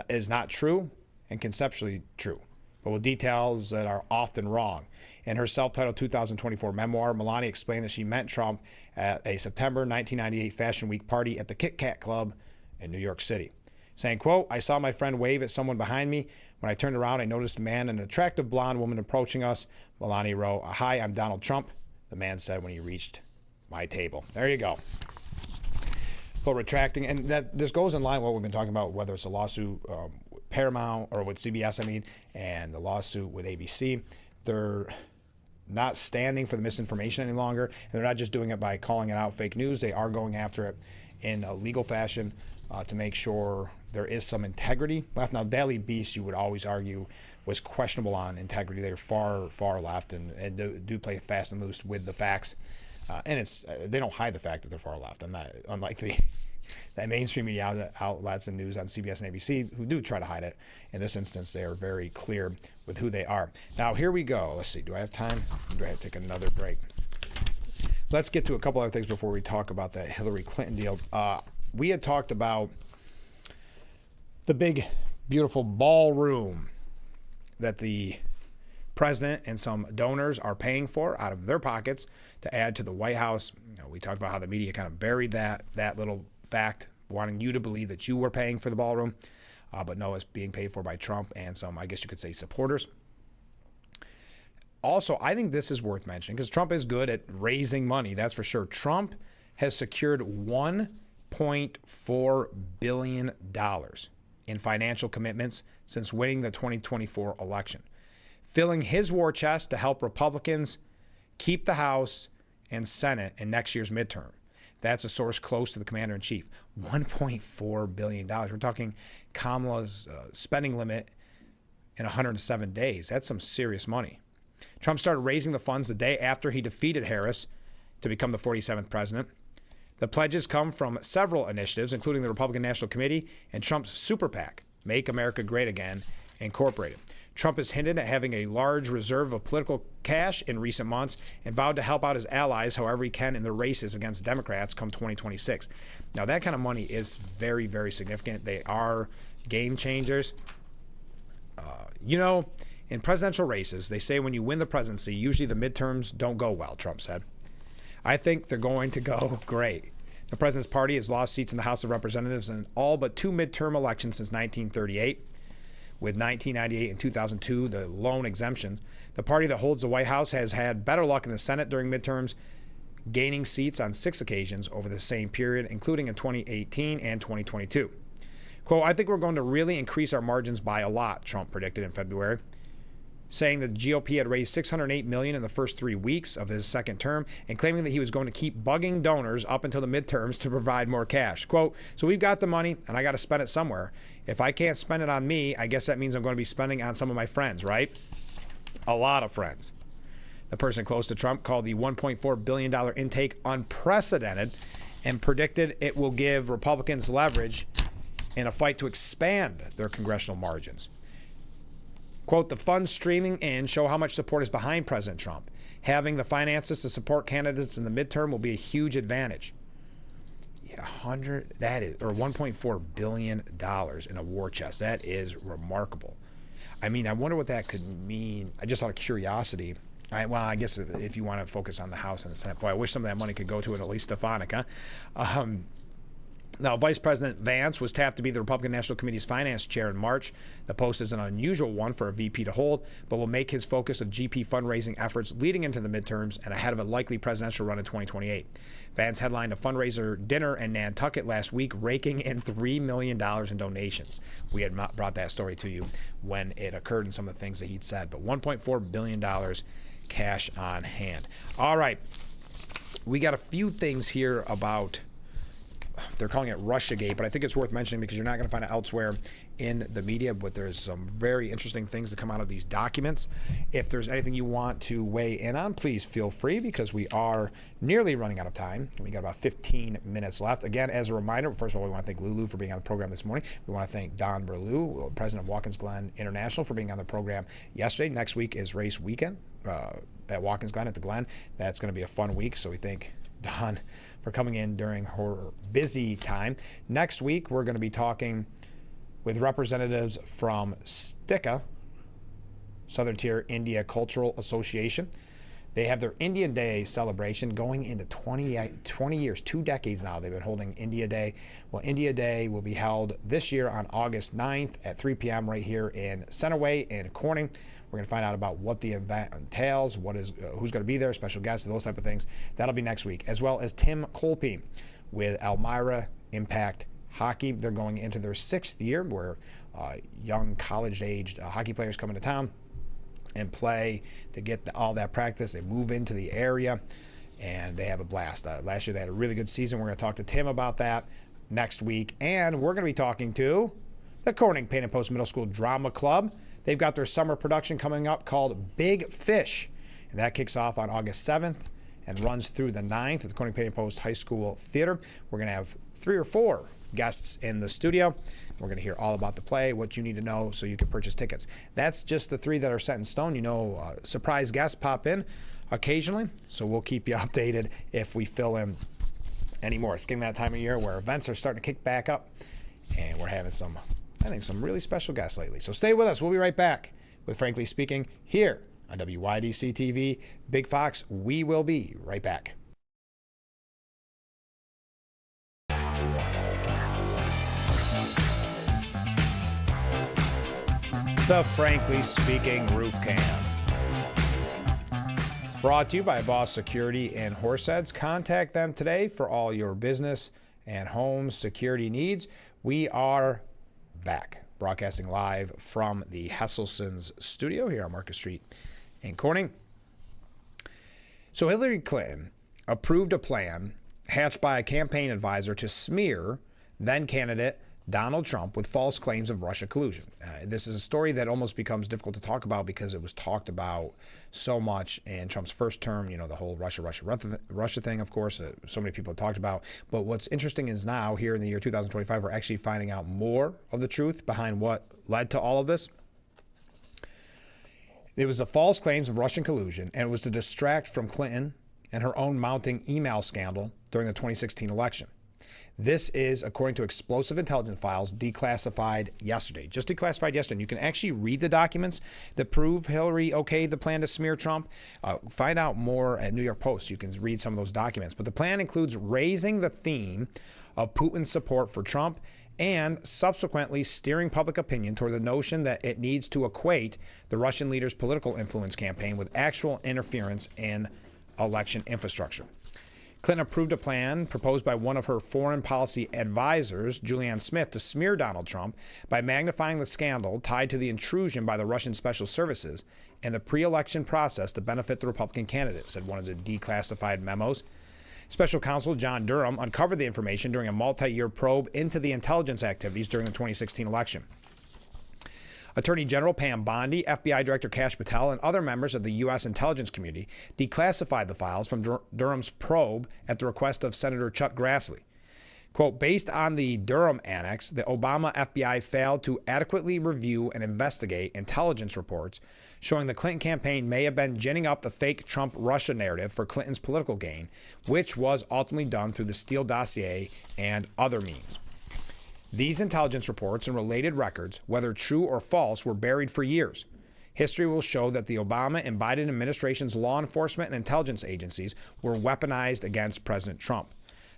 is not true and conceptually true, but with details that are often wrong. In her self-titled 2024 memoir, Melania explained that she met Trump at a September 1998 Fashion Week party at the Kit Kat Club in New York City, saying, quote, "I saw my friend wave at someone behind me. When I turned around, I noticed a man and an attractive blonde woman approaching us." Melania wrote, "Hi, I'm Donald Trump," the man said when he reached my table. There you go. So retracting, and that this goes in line with what we've been talking about, whether it's a lawsuit Paramount or with CBS, and the lawsuit with ABC. They're not standing for the misinformation any longer, and they're not just doing it by calling it out fake news. They are going after it in a legal fashion to make sure there is some integrity left. Now, Daily Beast, you would always argue, was questionable on integrity. They're far, far left and do play fast and loose with the facts. And they don't hide the fact that they're far left. Unlike the mainstream media outlets and news on CBS and ABC, who do try to hide it. In this instance, they are very clear with who they are. Now, here we go. Let's see. Do I have time? Or do I have to take another break? Let's get to a couple other things before we talk about that Hillary Clinton deal. We had talked about the big, beautiful ballroom that the president and some donors are paying for out of their pockets to add to the White House. We talked about how the media kind of buried that little fact, wanting you to believe that you were paying for the ballroom, but no, it's being paid for by Trump and some, I guess you could say, supporters. Also, I think this is worth mentioning because Trump is good at raising money, that's for sure. Trump has secured $1.4 billion in financial commitments since winning the 2024 election, filling his war chest to help Republicans keep the House and Senate in next year's midterm. That's a source close to the commander-in-chief. $1.4 billion. We're talking Kamala's spending limit in 107 days. That's some serious money. Trump started raising the funds the day after he defeated Harris to become the 47th president. The pledges come from several initiatives, including the Republican National Committee and Trump's super PAC, Make America Great Again, Incorporated. Trump has hinted at having a large reserve of political cash in recent months and vowed to help out his allies however he can in the races against Democrats come 2026. Now, that kind of money is very, very significant. They are game changers. In presidential races, they say when you win the presidency, usually the midterms don't go well, Trump said. I think they're going to go great. The president's party has lost seats in the House of Representatives in all but 2 midterm elections since 1938. With 1998 and 2002, the lone exemption, the party that holds the White House has had better luck in the Senate during midterms, gaining seats on 6 occasions over the same period, including in 2018 and 2022. Quote, I think we're going to really increase our margins by a lot, Trump predicted in February, saying the GOP had raised $608 million in the first 3 weeks of his second term and claiming that he was going to keep bugging donors up until the midterms to provide more cash. Quote, so we've got the money and I got to spend it somewhere. If I can't spend it on me, I guess that means I'm going to be spending on some of my friends, right? A lot of friends. The person close to Trump called the $1.4 billion intake unprecedented and predicted it will give Republicans leverage in a fight to expand their congressional margins. Quote, the funds streaming in show how much support is behind President Trump. Having the finances to support candidates in the midterm will be a huge advantage. Yeah, $1.4 billion in a war chest. That is remarkable. I mean, I wonder what that could mean. I just out of curiosity. I guess if you want to focus on the House and the Senate, boy, I wish some of that money could go to it, at least Stefanik, huh? Now, Vice President Vance was tapped to be the Republican National Committee's finance chair in March. The post is an unusual one for a VP to hold, but will make his focus of GP fundraising efforts leading into the midterms and ahead of a likely presidential run in 2028. Vance headlined a fundraiser dinner in Nantucket last week, raking in $3 million in donations. We had brought that story to you when it occurred and some of the things that he'd said, but $1.4 billion cash on hand. All right. We got a few things here about, they're calling it Russiagate, but I think it's worth mentioning because you're not going to find it elsewhere in the media, but there's some very interesting things that come out of these documents. If there's anything you want to weigh in on, please feel free because we are nearly running out of time. We got about 15 minutes left. Again, as a reminder, first of all, we want to thank Lulu for being on the program this morning. We want to thank Don Berlew, president of Watkins Glen International, for being on the program yesterday. Next week is race weekend at Watkins Glen at the Glen. That's going to be a fun week, so we thank Don for coming in during her busy time. Next week, we're going to be talking with representatives from STICA, Southern Tier India Cultural Association. They have their Indian Day celebration going into 20 years, 2 decades now. They've been holding India Day. Well, India Day will be held this year on August 9th at 3 p.m. right here in Centerway in Corning. We're going to find out about what the event entails, who's going to be there, special guests, those type of things. That'll be next week, as well as Tim Colpe with Elmira Impact Hockey. They're going into their 6th year where young college-aged hockey players come into town and play to get all that practice. They move into the area, and they have a blast. Last year, they had a really good season. We're going to talk to Tim about that next week, and we're going to be talking to the Corning Paint and Post Middle School Drama Club. They've got their summer production coming up called Big Fish, and that kicks off on August 7th and runs through the 9th at the Corning Paint and Post High School Theater. We're going to have 3 or 4 guests in the studio. We're going to hear all about the play, what you need to know so you can purchase tickets. That's just the 3 that are set in stone. Surprise guests pop in occasionally, so we'll keep you updated if we fill in any more. It's getting that time of year where events are starting to kick back up, and we're having some really special guests lately. So stay with us. We'll be right back with Frankly Speaking here on WYDC TV. Big Fox, we will be right back. The Frankly Speaking Roof Cam. Brought to you by Boss Security in Horseheads. Contact them today for all your business and home security needs. We are back, broadcasting live from the Hesselson's studio here on Market Street in Corning. So Hillary Clinton approved a plan hatched by a campaign advisor to smear then-candidate Donald Trump with false claims of Russia collusion. This is a story that almost becomes difficult to talk about because it was talked about so much in Trump's first term, the whole Russia thing, of course, so many people have talked about. But what's interesting is now, here in the year 2025, we're actually finding out more of the truth behind what led to all of this. It was the false claims of Russian collusion, and it was to distract from Clinton and her own mounting email scandal during the 2016 election. This is, according to explosive intelligence files, declassified yesterday. Just declassified yesterday. And you can actually read the documents that prove Hillary okayed the plan to smear Trump. Find out more at New York Post. You can read some of those documents. But the plan includes raising the theme of Putin's support for Trump and subsequently steering public opinion toward the notion that it needs to equate the Russian leader's political influence campaign with actual interference in election infrastructure. Clinton approved a plan proposed by one of her foreign policy advisors, Julianne Smith, to smear Donald Trump by magnifying the scandal tied to the intrusion by the Russian special services in the pre-election process to benefit the Republican candidate, said one of the declassified memos. Special counsel John Durham uncovered the information during a multi-year probe into the intelligence activities during the 2016 election. Attorney General Pam Bondi, FBI Director Kash Patel, and other members of the U.S. intelligence community declassified the files from Durham's probe at the request of Senator Chuck Grassley. Quote, based on the Durham annex, the Obama FBI failed to adequately review and investigate intelligence reports showing the Clinton campaign may have been ginning up the fake Trump-Russia narrative for Clinton's political gain, which was ultimately done through the Steele dossier and other means. These intelligence reports and related records, whether true or false, were buried for years. History will show that the Obama and Biden administration's law enforcement and intelligence agencies were weaponized against President Trump.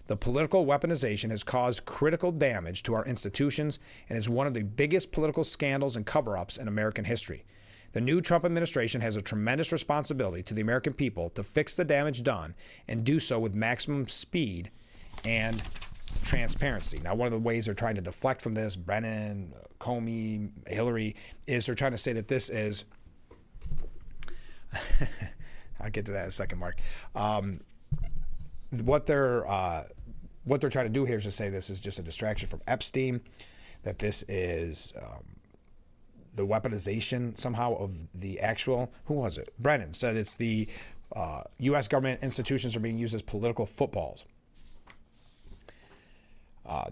The political weaponization has caused critical damage to our institutions and is one of the biggest political scandals and cover-ups in American history. The new Trump administration has a tremendous responsibility to the American people to fix the damage done and do so with maximum speed and transparency. Now, one of the ways they're trying to deflect from this, Brennan, Comey, Hillary, is they're trying to say that this is, I'll get to that in a second, Mark. What they're trying to do here is to say this is just a distraction from Epstein, that this is the weaponization somehow of the actual, who was it? Brennan said it's the U.S. government institutions are being used as political footballs.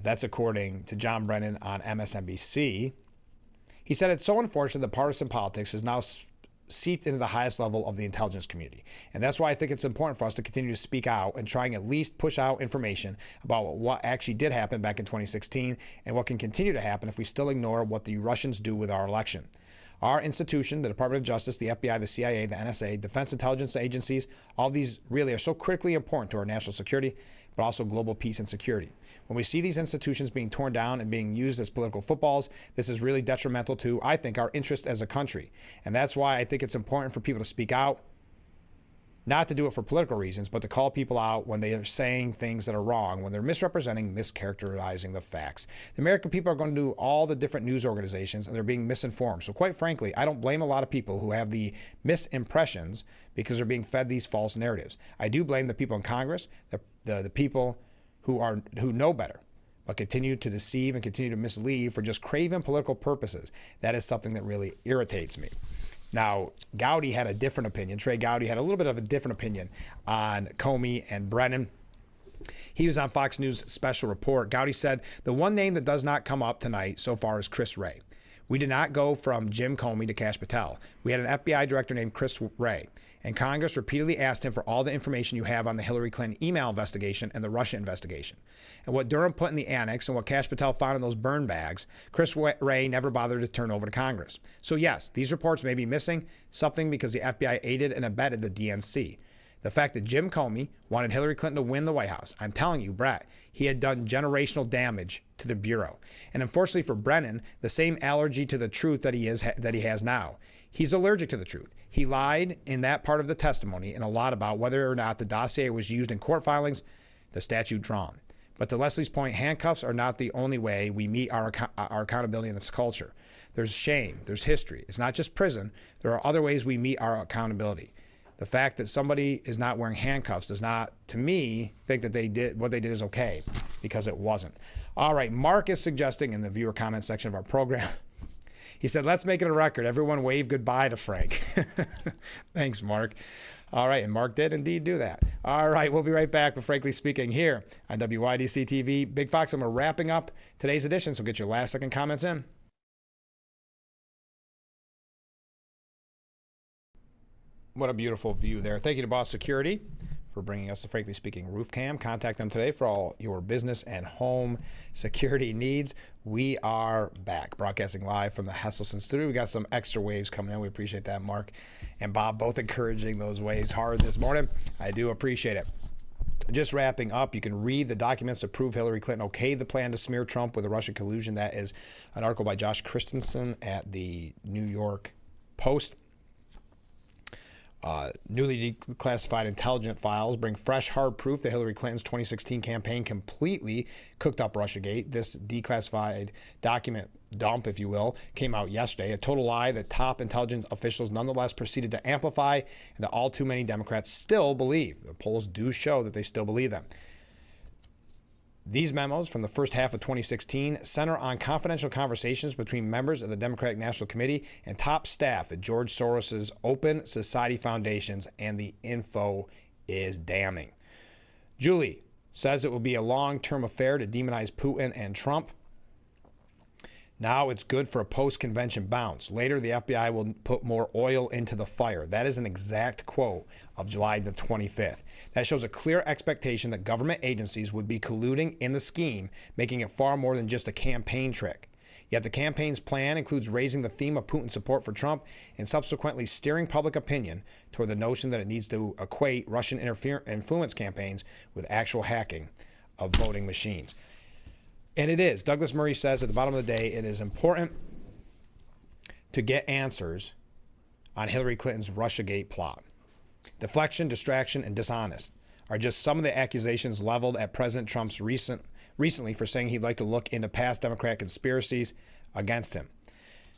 That's according to John Brennan on MSNBC. He said it's so unfortunate that partisan politics is now seeped into the highest level of the intelligence community. And that's why I think it's important for us to continue to speak out and try and at least push out information about what actually did happen back in 2016 and what can continue to happen if we still ignore what the Russians do with our election. Our institution, the Department of Justice, the FBI, the CIA, the NSA, defense intelligence agencies, all these really are so critically important to our national security, but also global peace and security. When we see these institutions being torn down and being used as political footballs, this is really detrimental to, I think, our interest as a country. And that's why I think it's important for people to speak out, not to do it for political reasons, but to call people out when they are saying things that are wrong, when they're misrepresenting, mischaracterizing the facts. The American people are going to do all the different news organizations, and they're being misinformed. So quite frankly, I don't blame a lot of people who have the misimpressions because they're being fed these false narratives. I do blame the people in Congress, the people who know better, but continue to deceive and continue to mislead for just craven political purposes. That is something that really irritates me. Now, Gowdy had a different opinion. Trey Gowdy had a little bit of a different opinion on Comey and Brennan. He was on Fox News' special report. Gowdy said, the one name that does not come up tonight so far is Chris Wray. We did not go from Jim Comey to Kash Patel. We had an FBI director named Chris Wray, and Congress repeatedly asked him for all the information you have on the Hillary Clinton email investigation and the Russia investigation. And what Durham put in the annex and what Kash Patel found in those burn bags, Chris Wray never bothered to turn over to Congress. So yes, these reports may be missing something because the FBI aided and abetted the DNC. The fact that Jim Comey wanted Hillary Clinton to win the White House, I'm telling you, Brett, he had done generational damage to the Bureau. And unfortunately for Brennan, the same allergy to the truth that he has now. He's allergic to the truth. He lied in that part of the testimony and a lot about whether or not the dossier was used in court filings, the statute drawn. But to Leslie's point, handcuffs are not the only way we meet our accountability in this culture. There's shame. There's history. It's not just prison. There are other ways we meet our accountability. The fact that somebody is not wearing handcuffs does not, to me, think that what they did is okay, because it wasn't. All right, Mark is suggesting in the viewer comment section of our program, he said, let's make it a record. Everyone wave goodbye to Frank. Thanks, Mark. All right, and Mark did indeed do that. All right, we'll be right back with Frankly Speaking here on WYDC TV. Big Fox, and we're wrapping up today's edition, so get your last second comments in. What a beautiful view there. Thank you to Boss Security for bringing us the Frankly Speaking Roof Cam. Contact them today for all your business and home security needs. We are back, broadcasting live from the Hesselson studio. We got some extra waves coming in. We appreciate that. Mark and Bob both encouraging those waves hard this morning. I do appreciate it. Just wrapping up, you can read the documents to prove Hillary Clinton okayed the plan to smear Trump with a Russian collusion. That is an article by Josh Christensen at the New York Post. Newly declassified intelligence files bring fresh, hard proof that Hillary Clinton's 2016 campaign completely cooked up Russiagate. This declassified document dump, if you will, came out yesterday. A total lie that top intelligence officials nonetheless proceeded to amplify and that all too many Democrats still believe. The polls do show that they still believe them. These memos from the first half of 2016 center on confidential conversations between members of the Democratic National Committee and top staff at George Soros's Open Society Foundations, and the info is damning. Julie says it will be a long-term affair to demonize Putin and Trump. Now it's good for a post-convention bounce. Later, the FBI will put more oil into the fire. That is an exact quote of July the 25th. That shows a clear expectation that government agencies would be colluding in the scheme, making it far more than just a campaign trick. Yet the campaign's plan includes raising the theme of Putin's support for Trump and subsequently steering public opinion toward the notion that it needs to equate Russian influence campaigns with actual hacking of voting machines. And it is. Douglas Murray says at the bottom of the day, it is important to get answers on Hillary Clinton's Russiagate plot. Deflection, distraction, and dishonest are just some of the accusations leveled at President Trump's recently for saying he'd like to look into past Democrat conspiracies against him.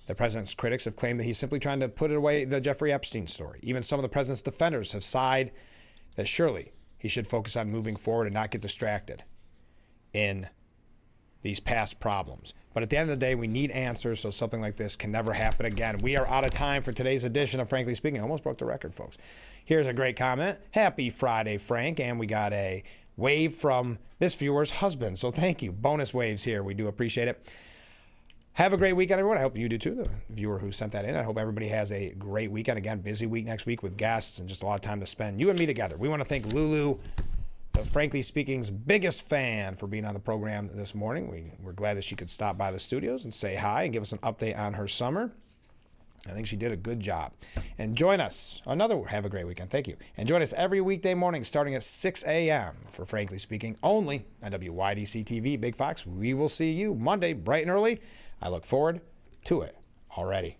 The president's critics have claimed that he's simply trying to put away the Jeffrey Epstein story. Even some of the president's defenders have sighed that surely he should focus on moving forward and not get distracted in these past problems. But at the end of the day, we need answers so something like this can never happen again. We are out of time for today's edition of Frankly Speaking. I almost broke the record, folks. Here's a great comment. Happy Friday, Frank. And we got a wave from this viewer's husband. So thank you. Bonus waves here. We do appreciate it. Have a great weekend, everyone. I hope you do too, the viewer who sent that in. I hope everybody has a great weekend. Again, busy week next week with guests and just a lot of time to spend, you and me together. We want to thank Lulu, Frankly Speaking's biggest fan, for being on the program this morning. We're glad that she could stop by the studios and say hi and give us an update on her summer. I think she did a good job. And join us. Have a great weekend. Thank you. And join us every weekday morning starting at 6 a.m. for Frankly Speaking, only on WYDC TV, Big Fox. We will see you Monday bright and early. I look forward to it already.